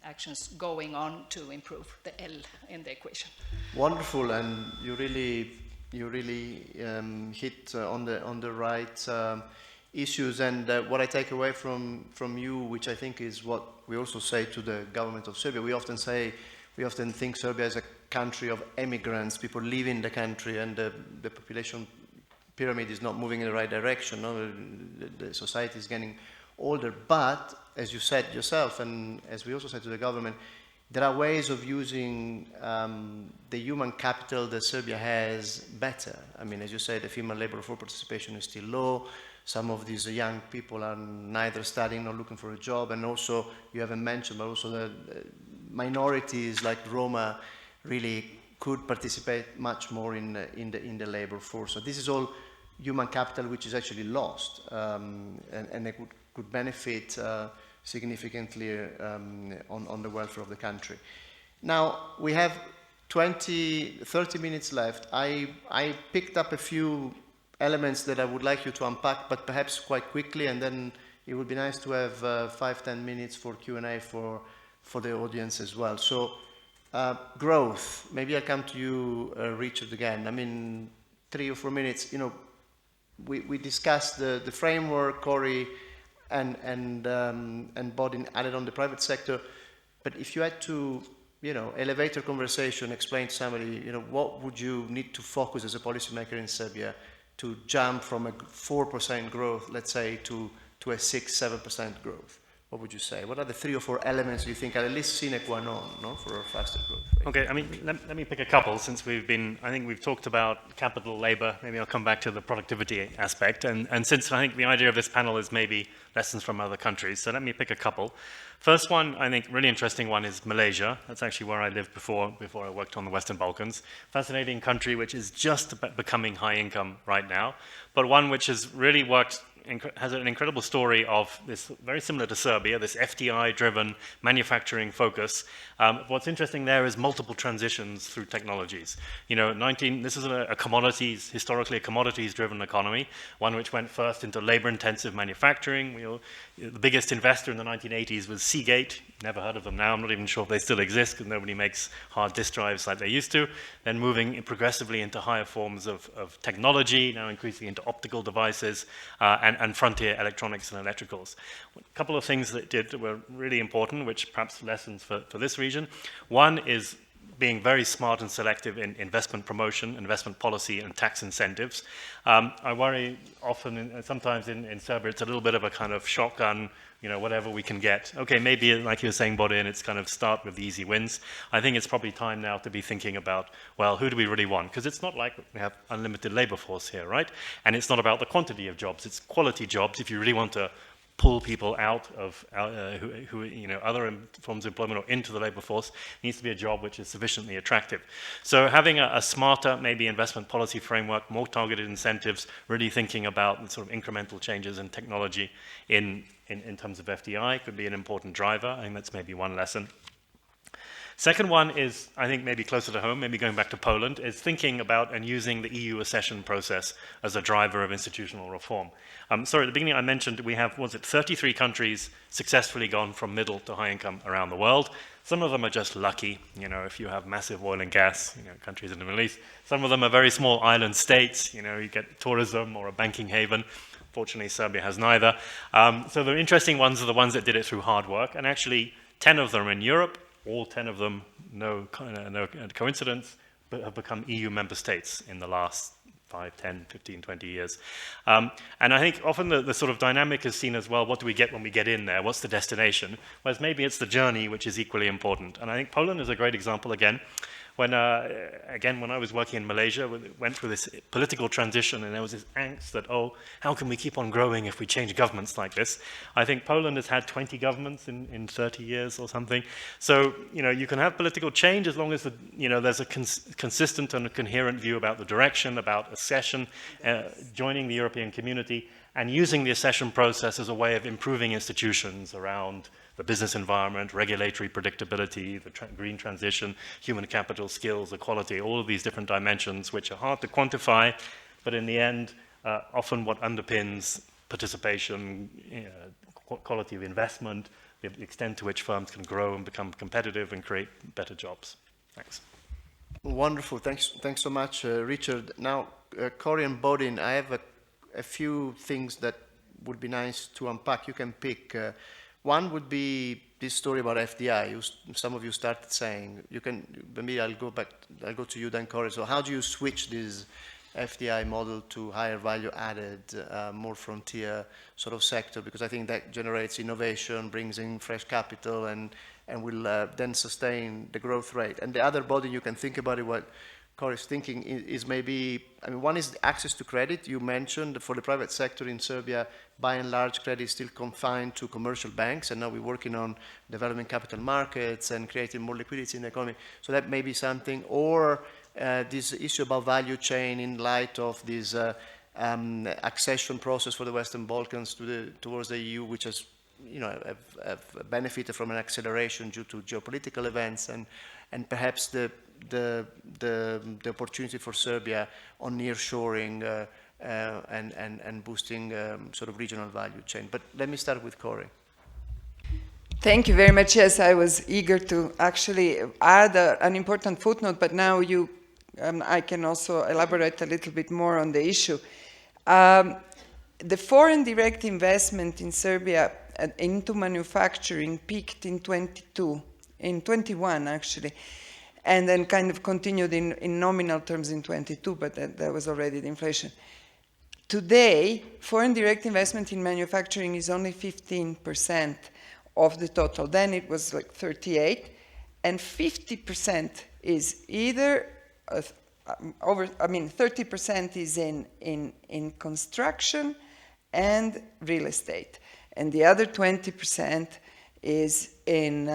actions going on to improve the L in the equation. Wonderful, and you really hit on the right issues. And what I take away from you, which I think is what we also say to the government of Serbia, we often think Serbia is a country of emigrants, people leaving the country, and the population pyramid is not moving in the right direction. No? The society is getting older. But as you said yourself, and as we also said to the government, there are ways of using the human capital that Serbia has better. I mean, as you said, the female labor force participation is still low. Some of these young people are neither studying nor looking for a job, and also, you haven't mentioned, but also the minorities like Roma really could participate much more in the labor force. So this is all human capital which is actually lost, and they could benefit significantly on the welfare of the country. Now, we have 30 minutes left. I picked up a few elements that I would like you to unpack, but perhaps quite quickly, and then it would be nice to have 5-10 minutes for Q&A for the audience as well. So, growth. Maybe I'll come to you, Richard, again. I mean, 3 or 4 minutes. You know, we discussed the framework, Corey and Bodin added on the private sector. But if you had to, elevator conversation, explain to somebody, what would you need to focus as a policymaker in Serbia to jump from a 4% growth, let's say, to a 6-7% growth? what would you say? What are the 3 or 4 elements you think are at least sine qua non, no, for a faster growth rate? Okay, I mean, let me pick a couple since I think we've talked about capital, labor, maybe I'll come back to the productivity aspect. And since I think the idea of this panel is maybe lessons from other countries, so let me pick a couple. First one, I think really interesting one is Malaysia. That's actually where I lived before I worked on the Western Balkans. Fascinating country which is just becoming high income right now, but one which has really worked, has an incredible story of this, very similar to Serbia, this FDI-driven manufacturing focus. What's interesting there is multiple transitions through technologies. You know, this is historically a commodities-driven economy, one which went first into labor-intensive manufacturing. The biggest investor in the 1980s was Seagate. Never heard of them now. I'm not even sure if they still exist because nobody makes hard disk drives like they used to. Then moving progressively into higher forms of technology, now increasing into optical devices and frontier electronics and electricals. A couple of things that did that were really important, which perhaps lessons for this region. One is being very smart and selective in investment promotion, investment policy, and tax incentives. I worry often, sometimes in Serbia, it's a little bit of a kind of shotgun, you know, whatever we can get. Okay, maybe, like you were saying, Bodin, it's kind of start with the easy wins. I think it's probably time now to be thinking about, well, who do we really want? Because it's not like we have unlimited labor force here, right? And it's not about the quantity of jobs, it's quality jobs. If you really want to pull people out of who you know, other forms of employment or into the labor force, it needs to be a job which is sufficiently attractive. So having a smarter, maybe investment policy framework, more targeted incentives, really thinking about the sort of incremental changes in technology in terms of FDI could be an important driver. I think that's maybe one lesson. Second one is, I think maybe closer to home, maybe going back to Poland, is thinking about and using the EU accession process as a driver of institutional reform. Sorry, at the beginning I mentioned we have, 33 countries successfully gone from middle to high income around the world. Some of them are just lucky, you know, if you have massive oil and gas, you know, countries in the Middle East. Some of them are very small island states, you know, you get tourism or a banking haven. Fortunately, Serbia has neither. So the interesting ones are the ones that did it through hard work, and actually 10 of them in Europe, all 10 of them, no coincidence, but have become EU member states in the last 5, 10, 15, 20 years. And I think often the sort of dynamic is seen as, well, what do we get when we get in there? What's the destination? Whereas maybe it's the journey which is equally important. And I think Poland is a great example again. When I was working in Malaysia, we went through this political transition and there was this angst that, oh, how can we keep on growing if we change governments like this? I think Poland has had 20 governments in 30 years or something. So, you know, you can have political change as long as, there's a consistent and a coherent view about the direction, about accession, joining the European community, and using the accession process as a way of improving institutions around the business environment, regulatory predictability, the green transition, human capital, skills, equality, all of these different dimensions which are hard to quantify, but in the end, often what underpins participation, quality of investment, the extent to which firms can grow and become competitive and create better jobs. Thanks. Wonderful. Thanks so much, Richard. Now, Cory and Bodin, I have a few things that would be nice to unpack. You can pick. One would be this story about FDI. Some of you started saying, maybe I'll go to you then, Cory. So how do you switch this FDI model to higher value added, more frontier sort of sector? Because I think that generates innovation, brings in fresh capital, and will then sustain the growth rate. And the other body, you can think about it, what Cory's thinking is maybe, one is access to credit. You mentioned for the private sector in Serbia, by and large, credit is still confined to commercial banks, and now we're working on developing capital markets and creating more liquidity in the economy. So that may be something, or this issue about value chain in light of this accession process for the Western Balkans towards the EU, which has, have benefited from an acceleration due to geopolitical events, and perhaps the opportunity for Serbia on nearshoring and boosting sort of regional value chain. But let me start with Cory. Thank you very much. Yes, I was eager to actually add an important footnote, but now I can also elaborate a little bit more on the issue. The foreign direct investment in Serbia into manufacturing peaked in 21 actually, and then kind of continued in nominal terms in 22, but that was already the inflation. Today, foreign direct investment in manufacturing is only 15% of the total. Then it was like 38, and 50% is either 30% is in construction and real estate, and the other 20% is in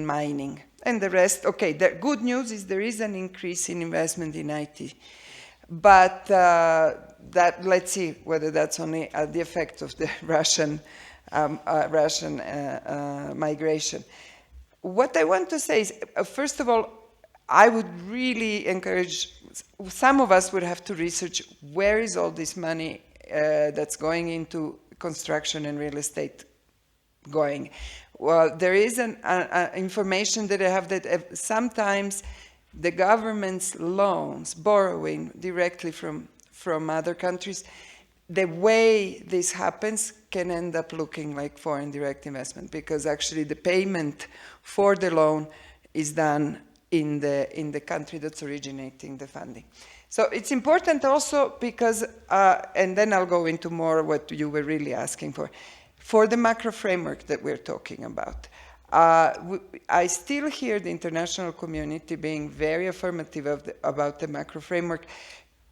mining. And the rest, okay, the good news is there is an increase in investment in IT. But that, let's see whether that's only the effect of the Russian migration. What I want to say is, first of all, I would really encourage, some of us would have to research where is all this money that's going into construction and real estate going. Well, there is an information that I have that sometimes the government's loans, borrowing directly from other countries, the way this happens can end up looking like foreign direct investment, because actually the payment for the loan is done in the country that's originating the funding. So it's important also because, and then I'll go into more what you were really asking for the macro framework that we're talking about. I still hear the international community being very affirmative about the macro framework,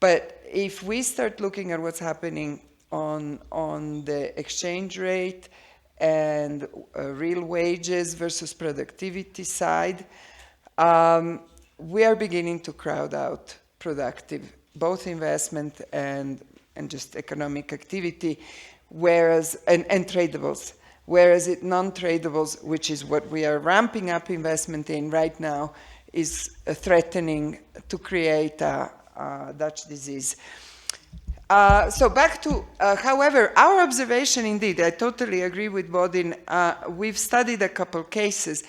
but if we start looking at what's happening on the exchange rate and real wages versus productivity side, we are beginning to crowd out productive, both investment and just economic activity, whereas, and tradables. Whereas non-tradables, which is what we are ramping up investment in right now, is threatening to create a Dutch disease. So back to, however, our observation indeed, I totally agree with Bodin. We've studied a couple cases,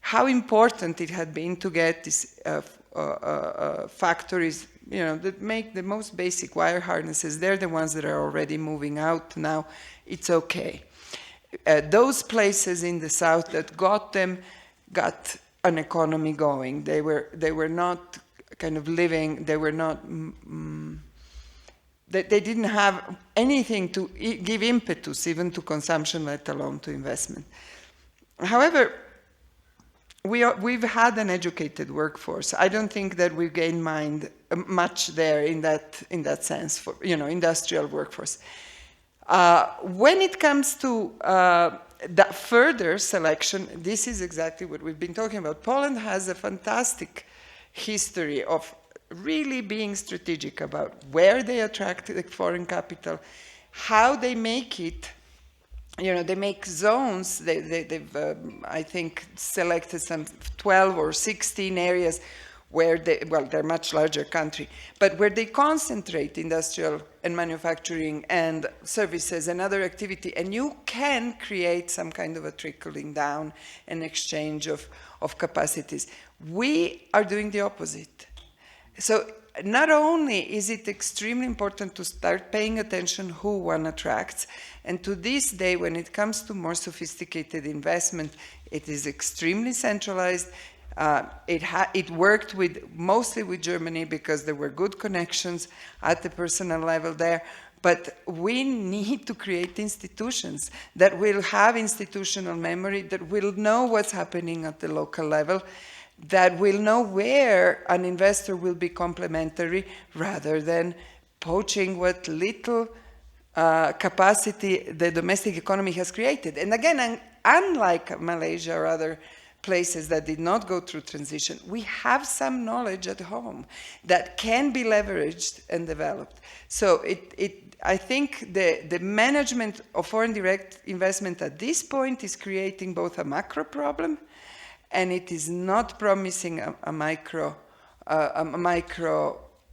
how important it had been to get these factories, that make the most basic wire harnesses. They're the ones that are already moving out now. It's okay. Those places in the south that got them got an economy going. They were not kind of living. They were not. They didn't have anything to give impetus even to consumption, let alone to investment. However, we've had an educated workforce. I don't think that we've gained much there in that sense for industrial workforce. When it comes to that further selection, this is exactly what we've been talking about. Poland has a fantastic history of really being strategic about where they attract the foreign capital, how they make it. They make zones. They've, I think, selected some 12 or 16 areas where they're much larger country, but where they concentrate industrial and manufacturing and services and other activity, and you can create some kind of a trickling down and exchange of capacities. We are doing the opposite. So not only is it extremely important to start paying attention who one attracts, and to this day, when it comes to more sophisticated investment, it is extremely centralized. It worked mostly with Germany because there were good connections at the personal level there. But we need to create institutions that will have institutional memory, that will know what's happening at the local level, that will know where an investor will be complementary rather than poaching what little capacity the domestic economy has created. And again, unlike Malaysia or other places that did not go through transition, we have some knowledge at home that can be leveraged and developed. So I think the management of foreign direct investment at this point is creating both a macro problem, and it is not promising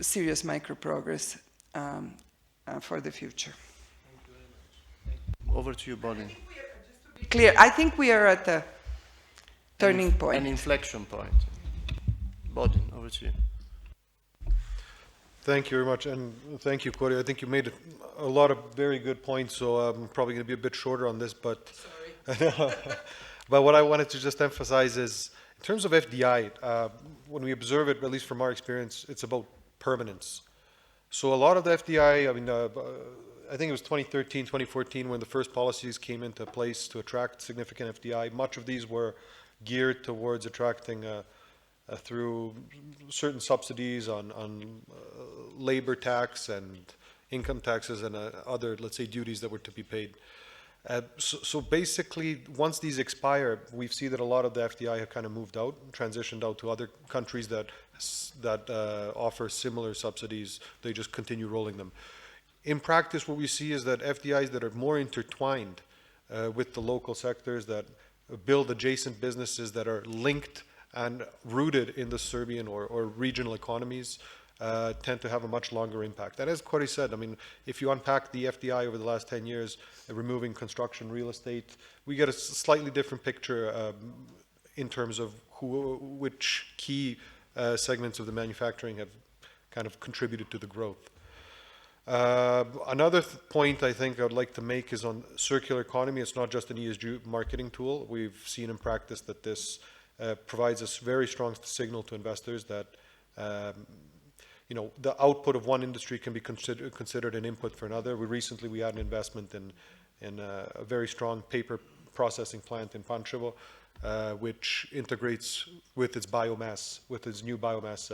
serious micro progress for the future. Over to you, Bodin. Clear. I think we are at a turning point. An inflection point. Bodin, over to you. Thank you very much, and thank you, Corey. I think you made a lot of very good points, so I'm probably going to be a bit shorter on this, but but what I wanted to just emphasize is, in terms of FDI, when we observe it, at least from our experience, it's about permanence. So a lot of the FDI, I think it was 2013, 2014, when the first policies came into place to attract significant FDI. Much of these were geared towards attracting through certain subsidies on labor tax and income taxes and other, let's say, duties that were to be paid. So basically, once these expire, we see that a lot of the FDI have kind of moved out, transitioned out to other countries that offer similar subsidies. They just continue rolling them. In practice, what we see is that FDIs that are more intertwined with the local sectors, that build adjacent businesses that are linked and rooted in the Serbian or regional economies, tend to have a much longer impact. And as Corey said, I mean, if you unpack the FDI over the last 10 years, removing construction, real estate, we get a slightly different picture in terms of which key segments of the manufacturing have kind of contributed to the growth. Another point I think I would like to make is on circular economy. It's not just an ESG marketing tool. We've seen in practice that this provides a very strong signal to investors that you know, the output of one industry can be considered an input for another. We had an investment in a very strong paper processing plant in Pančevo, which integrates with its biomass, with its new biomass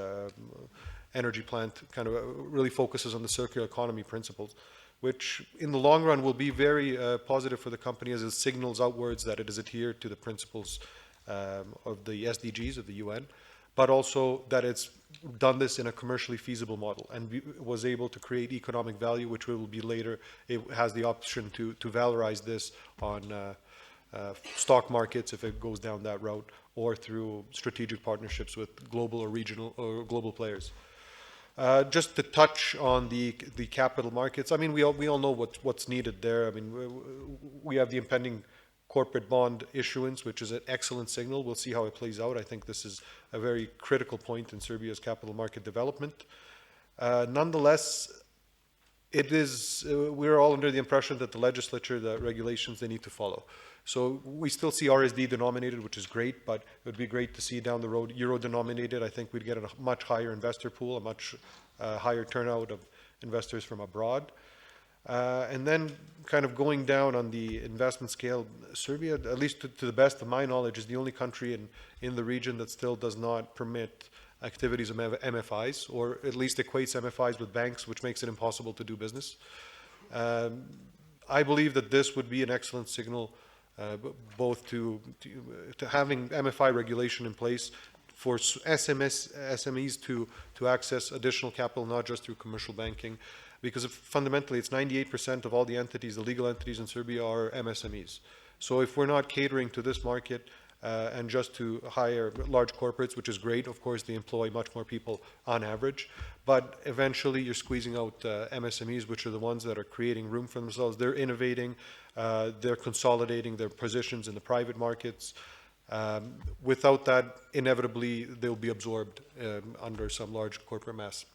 energy plant, kind of really focuses on the circular economy principles, which in the long run will be very positive for the company as it signals outwards that it is adhered to the principles of the SDGs of the UN, but also that it's done this in a commercially feasible model and was able to create economic value, which will be later, it has the option to valorize this on stock markets if it goes down that route, or through strategic partnerships with global or regional or global players. Just to touch on the capital markets, I mean, we all know what's needed there. I mean, we have the impending corporate bond issuance, which is an excellent signal. We'll see how it plays out. I think this is a very critical point in Serbia's capital market development. Nonetheless, we're all under the impression that the legislature, the regulations, they need to follow. So we still see RSD denominated, which is great, but it would be great to see down the road euro denominated. I think we'd get a much higher investor pool, a much higher turnout of investors from abroad. And then kind of going down on the investment scale, Serbia, at least to the best of my knowledge, is the only country in the region that still does not permit activities of MFIs, or at least equates MFIs with banks, which makes it impossible to do business. I believe that this would be an excellent signal, both to having MFI regulation in place for SMEs to access additional capital, not just through commercial banking, because fundamentally it's 98% of all the entities, the legal entities in Serbia, are MSMEs. So if we're not catering to this market and just to hire large corporates, which is great, of course they employ much more people on average, but eventually you're squeezing out MSMEs, which are the ones that are creating room for themselves. They're innovating, they're consolidating their positions in the private markets. Without that, inevitably they'll be absorbed under some large corporate mass.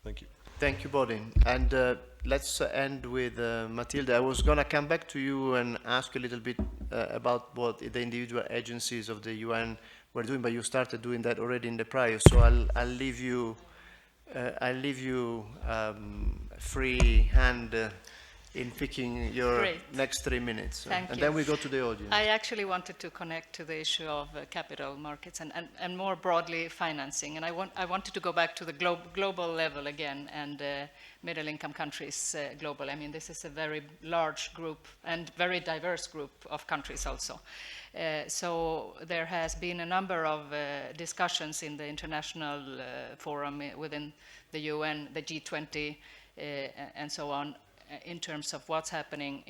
Thank you. Thank you, Bodin. And let's end with Matilda. I was going to come back to you and ask a little bit about what the individual agencies of the UN were doing, but you started doing that already in the prior. So I'll leave you free hand in picking your Great. next 3 minutes. Thank and you. then we go to the audience. I actually wanted to connect to the issue of capital markets and more broadly financing. And I wanted to go back to the global level again and middle-income countries global. I mean, this is a very large group and very diverse group of countries also. So there has been a number of discussions in the international forum within the UN, the G20, and so on, in terms of what's happening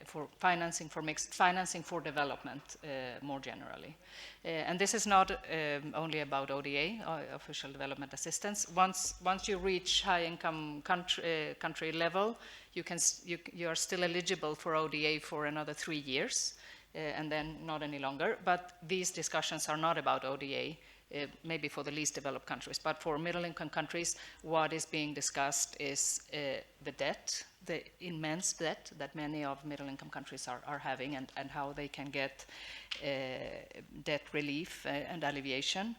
for financing for development more generally. And this is not only about ODA, official development assistance. Once you reach high income country level, you are still eligible for ODA for another 3 years, and then not any longer. But these discussions are not about ODA, maybe for the least developed countries. But for middle-income countries, what is being discussed is the debt, the immense debt that many of middle-income countries are having, and how they can get debt relief and alleviation.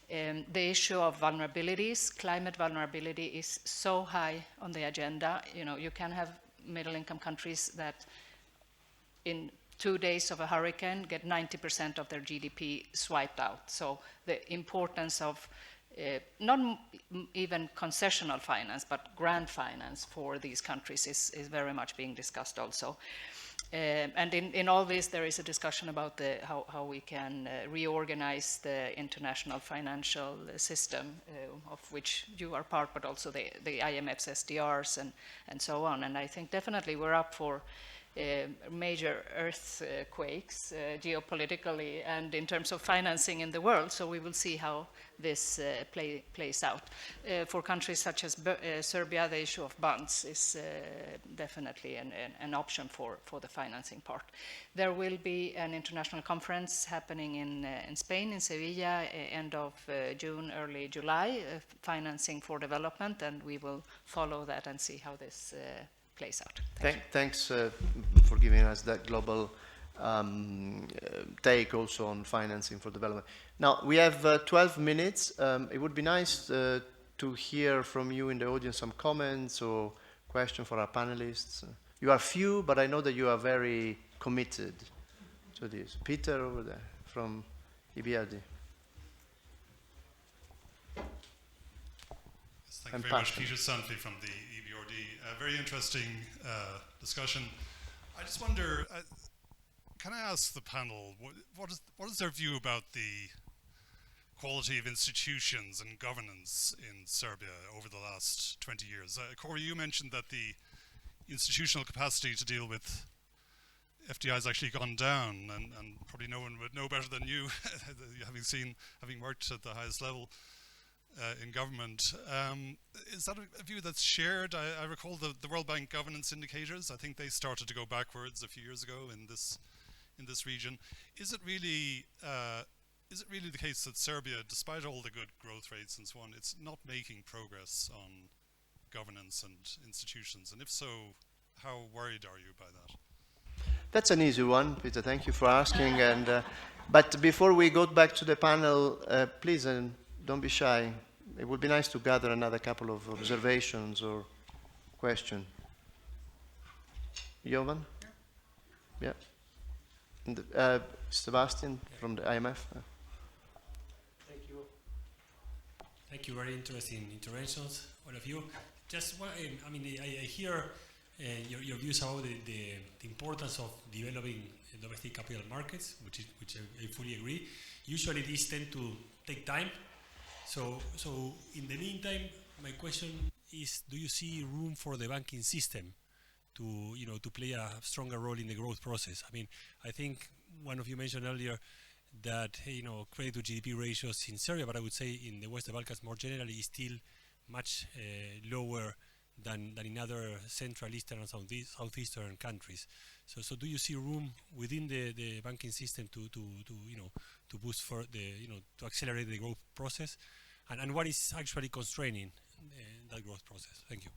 The issue of vulnerabilities, climate vulnerability is so high on the agenda. You know, you can have middle-income countries that in 2 days of a hurricane get 90% of their GDP swiped out. So the importance of not even concessional finance, but grant finance for these countries is very much being discussed also. And in all this, there is a discussion about how we can reorganize the international financial system, of which you are part, but also the IMF's SDRs and so on. And I think definitely we're up for major earthquakes geopolitically and in terms of financing in the world. So we will see how this plays out. For countries such as Serbia, the issue of bonds is definitely an option for the financing part. There will be an international conference happening in Spain, in Sevilla, end of June, early July, financing for development, and we will follow that and see how this plays out. Thanks for giving us that global take also on financing for development. Now, we have 12 minutes. It would be nice to hear from you in the audience some comments or questions for our panelists. You are few, but I know that you are very committed to this. Peter over there from EBRD. Thank you very much. Peter Santley from the EBRD. Very interesting discussion. I just wonder, can I ask the panel, what is their view about the quality of institutions and governance in Serbia over the last 20 years? Corey, you mentioned that the institutional capacity to deal with FDI has actually gone down, and probably no one would know better than you, having worked at the highest level in government. Is that a view that's shared? I recall the World Bank governance indicators. I think they started to go backwards a few years ago in this region. Is it really the case that Serbia, despite all the good growth rates and so on, it's not making progress on governance and institutions? And if so, how worried are you by that? That's an easy one, Peter. Thank you for asking. And but before we go back to the panel, please don't be shy. It would be nice to gather another couple of observations or questions. Jovan? Yeah. And, Sebastian from the IMF. Thank you. Thank you. Very interesting interventions, all of you. Just one, I hear your views about the importance of developing domestic capital markets, which I fully agree. Usually these tend to take time. So in the meantime, my question is: do you see room for the banking system to play a stronger role in the growth process? I mean, I think one of you mentioned earlier that credit to GDP ratios in Serbia, but I would say in the Western Balkans more generally, is still much lower than in other Central Eastern and Southeastern countries. So do you see room within the banking system to boost for to accelerate the growth process? And what is actually constraining that growth process? Thank you.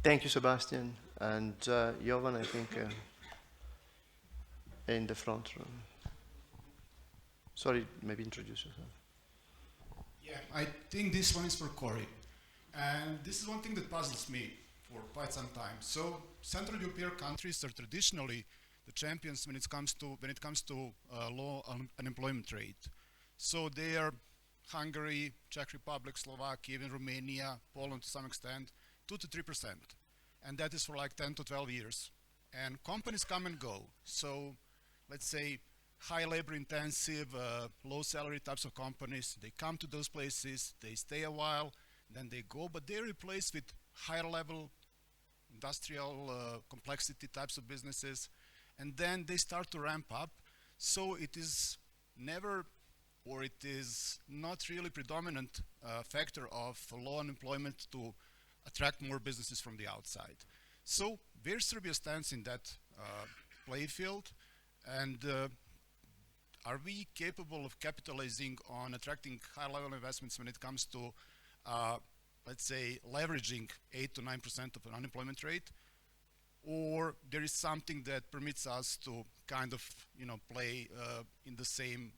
Thank you, Sebastian. And Jovan, I think in the front row. Sorry, maybe introduce yourself. Yeah, I think this one is for Corey. And this is one thing that puzzles me for quite some time. So Central European countries are traditionally the champions when it comes to low unemployment rate. So they are Hungary, Czech Republic, Slovakia, even Romania, Poland to some extent, 2 to 3%. And that is for like 10 to 12 years. And companies come and go. So let's say high labor intensive, low salary types of companies, they come to those places, they stay a while, then they go, but they're replaced with higher level industrial complexity types of businesses, and then they start to ramp up. So it is never, or it is not really predominant factor of low unemployment to attract more businesses from the outside. So where Serbia stands in that play field, and are we capable of capitalizing on attracting high level investments when it comes to let's say leveraging 8 to 9% of an unemployment rate, or there is something that permits us to kind of play in the same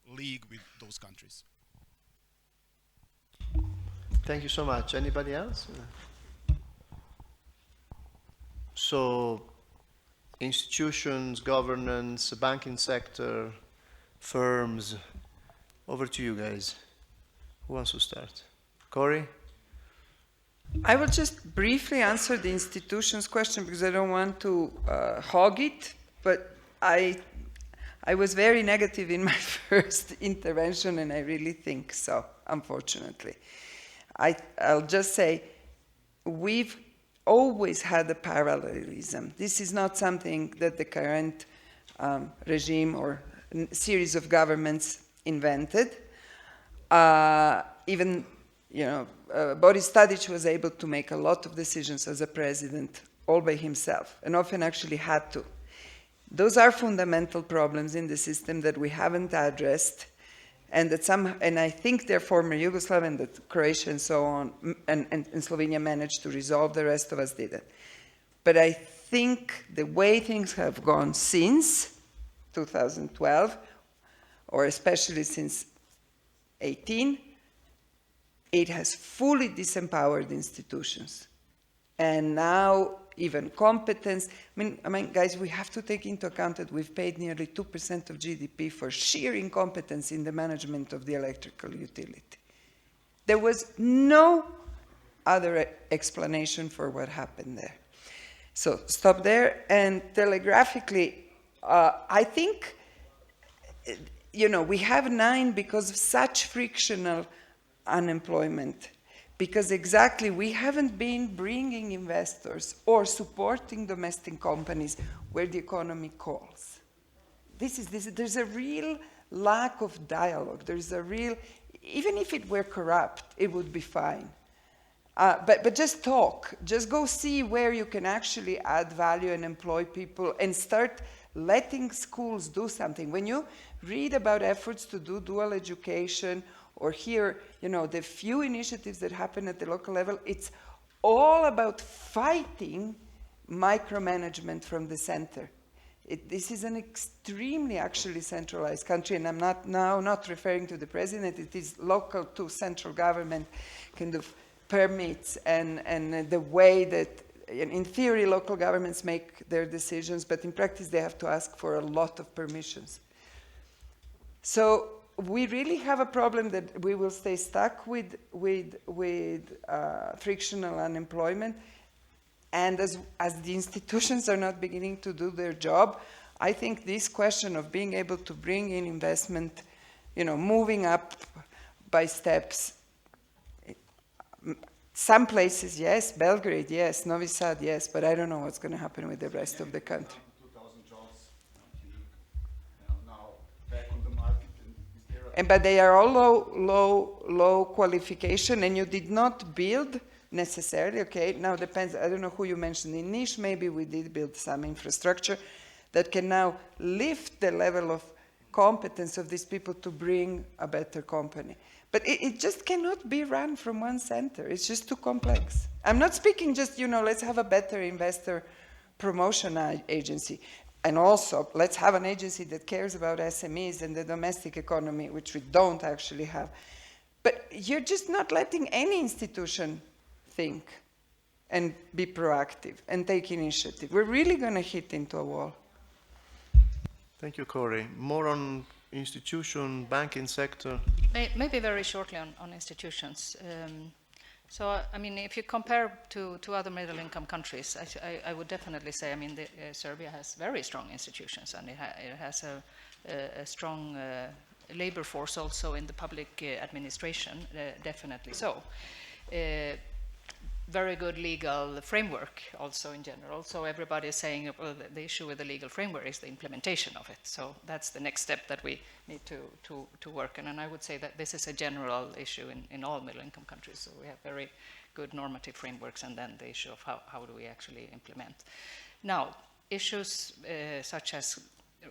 league with those countries? Thank you so much. Anybody else? So, institutions, governance, banking sector, firms, over to you guys. Who wants to start? Corey? I will just briefly answer the institutions question because I don't want to hog it, but I was very negative in my first intervention, and I really think so, unfortunately. I'll just say we've always had a parallelism. This is not something that the current regime or series of governments invented. Even, Boris Tadic was able to make a lot of decisions as a president all by himself, and often actually had to. Those are fundamental problems in the system that we haven't addressed, and I think they're former Yugoslavia and that Croatia and so on, and Slovenia managed to resolve. The rest of us didn't. But I think the way things have gone since 2012, or especially since 18, it has fully disempowered institutions. And now even competence. I mean, guys, we have to take into account that we've paid nearly 2% of GDP for sheer incompetence in the management of the electrical utility. There was no other explanation for what happened there. So stop there. And telegraphically, I think, we have 9 because of such frictional unemployment. Because exactly, we haven't been bringing investors or supporting domestic companies where the economy calls. There's a real lack of dialogue. There's a real, even if it were corrupt, it would be fine. But just talk. Just go see where you can actually add value and employ people and start letting schools do something. When you read about efforts to do dual education or hear, the few initiatives that happen at the local level, it's all about fighting micromanagement from the center. This is an extremely actually centralized country, and I'm not referring to the president. It is local to central government kind of permits and the way that, in theory, local governments make their decisions, but in practice they have to ask for a lot of permissions. So we really have a problem that we will stay stuck with frictional unemployment. And as the institutions are not beginning to do their job, I think this question of being able to bring in investment, moving up by steps, some places, yes, Belgrade, yes, Novi Sad, yes, but I don't know what's going to happen with the rest of the country. 2,000 jobs now back on the market. But they are all low qualification, and you did not build necessarily, okay, now depends, I don't know who you mentioned in Niš, maybe we did build some infrastructure that can now lift the level of competence of these people to bring a better company. But it just cannot be run from one center. It's just too complex. I'm not speaking just, let's have a better investor promotion agency. And also, let's have an agency that cares about SMEs and the domestic economy, which we don't actually have. But you're just not letting any institution think and be proactive and take initiative. We're really going to hit into a wall. Thank you, Corey. More on institution, banking sector. Maybe very shortly on institutions. So, if you compare to other middle-income countries, I would definitely say, Serbia has very strong institutions, and it has a strong labor force also in the public administration, definitely so. Very good legal framework also in general. So everybody is saying, well, the issue with the legal framework is the implementation of it. So that's the next step that we need to work on. And I would say that this is a general issue in all middle-income countries. So we have very good normative frameworks, and then the issue of how do we actually implement. Now, issues such as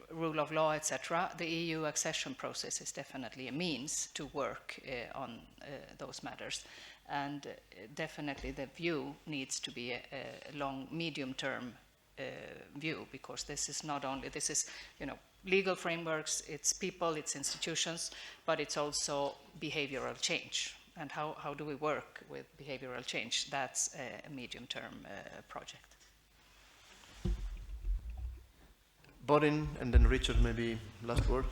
rule of law, etc., the EU accession process is definitely a means to work on those matters. And definitely the view needs to be a long, medium-term view, because this is legal frameworks, it's people, it's institutions, but it's also behavioral change. And how do we work with behavioral change? That's a medium-term project. Borin, and then Richard, maybe last word.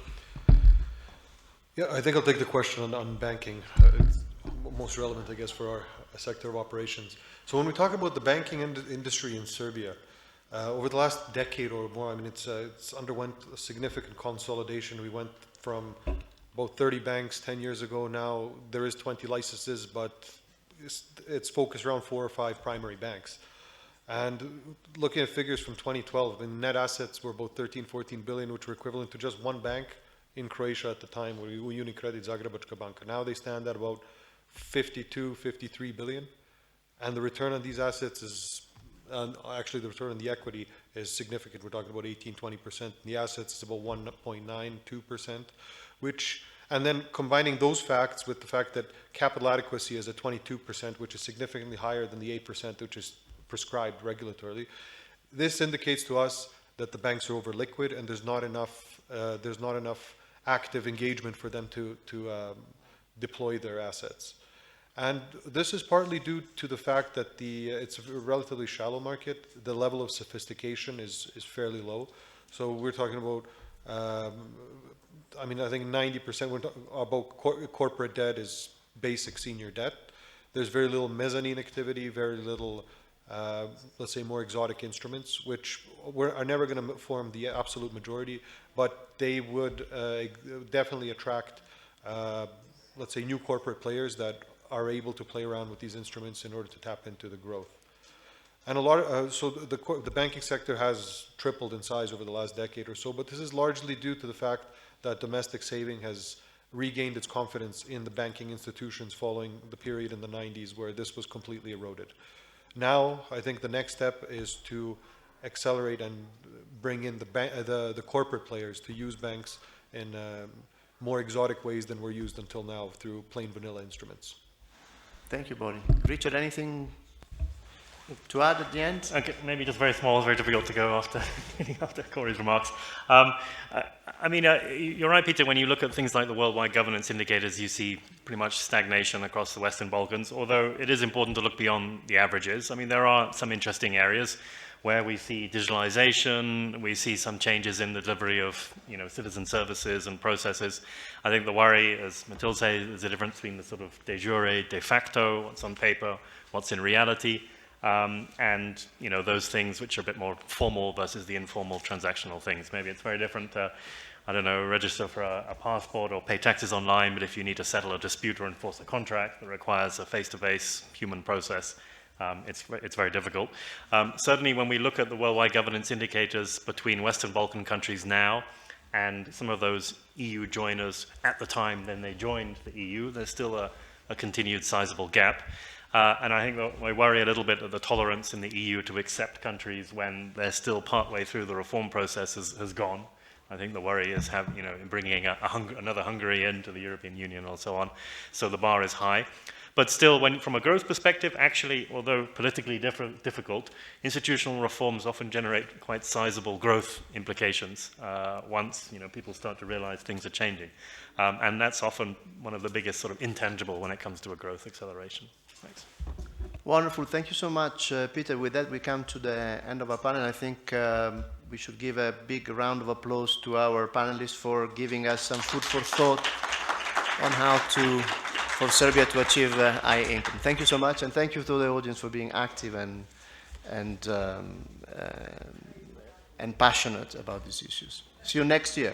Yeah, I think I'll take the question on banking. It's most relevant, I guess, for our sector of operations. So when we talk about the banking industry in Serbia, over the last decade or more, I mean, it's underwent a significant consolidation. We went from about 30 banks 10 years ago. Now there is 20 licenses, but it's focused around 4 or 5 primary banks. And looking at figures from 2012, I mean, net assets were about 13, 14 billion, which were equivalent to just one bank in Croatia at the time, Unicredit Zagrebačka banka. Now they stand at about 52, 53 billion. And the return on these assets is, actually the return on the equity is significant. We're talking about 18, 20%. The assets is about 1.92%, which, and then combining those facts with the fact that capital adequacy is at 22%, which is significantly higher than the 8%, which is prescribed regulatorily. This indicates to us that the banks are over liquid and there's not enough active engagement for them to deploy their assets. And this is partly due to the fact that it's a relatively shallow market. The level of sophistication is fairly low. So we're talking about, I mean, I think 90% about corporate debt is basic senior debt. There's very little mezzanine activity, very little, let's say, more exotic instruments, which are never going to form the absolute majority, but they would definitely attract, let's say, new corporate players that are able to play around with these instruments in order to tap into the growth. And a lot of, so the banking sector has tripled in size over the last decade or so, but this is largely due to the fact that domestic saving has regained its confidence in the banking institutions following the period in the 90s where this was completely eroded. Now, I think the next step is to accelerate and bring in the corporate players to use banks in more exotic ways than were used until now through plain vanilla instruments. Thank you, Borin. Richard, anything to add at the end? Okay, maybe just very small. It's very difficult to go after Corey's remarks. I mean, you're right, Peter. When you look at things like the worldwide governance indicators, you see pretty much stagnation across the Western Balkans, although it is important to look beyond the averages. I mean, there are some interesting areas where we see digitalization, we see some changes in the delivery of, citizen services and processes. I think the worry, as Matilde said, is the difference between the sort of de jure, de facto, what's on paper, what's in reality, and, those things which are a bit more formal versus the informal transactional things. Maybe it's very different to, I don't know, register for a passport or pay taxes online, but if you need to settle a dispute or enforce a contract that requires a face-to-face human process, it's very difficult. Certainly when we look at the worldwide governance indicators between Western Balkan countries now and some of those EU joiners at the time then they joined the EU, there's still a continued sizable gap. And I think that we worry a little bit that the tolerance in the EU to accept countries when they're still partway through the reform process has gone. I think the worry is in bringing another Hungary into the European Union and so on. So the bar is high. But still, from a growth perspective, actually, although politically difficult, institutional reforms often generate quite sizable growth implications once people start to realize things are changing. And that's often one of the biggest sort of intangible when it comes to a growth acceleration. Thanks. Wonderful. Thank you so much, Peter. With that, we come to the end of our panel. I think we should give a big round of applause to our panelists for giving us some food for thought on how for Serbia to achieve high income. Thank you so much, and thank you to the audience for being active and passionate about these issues. See you next year.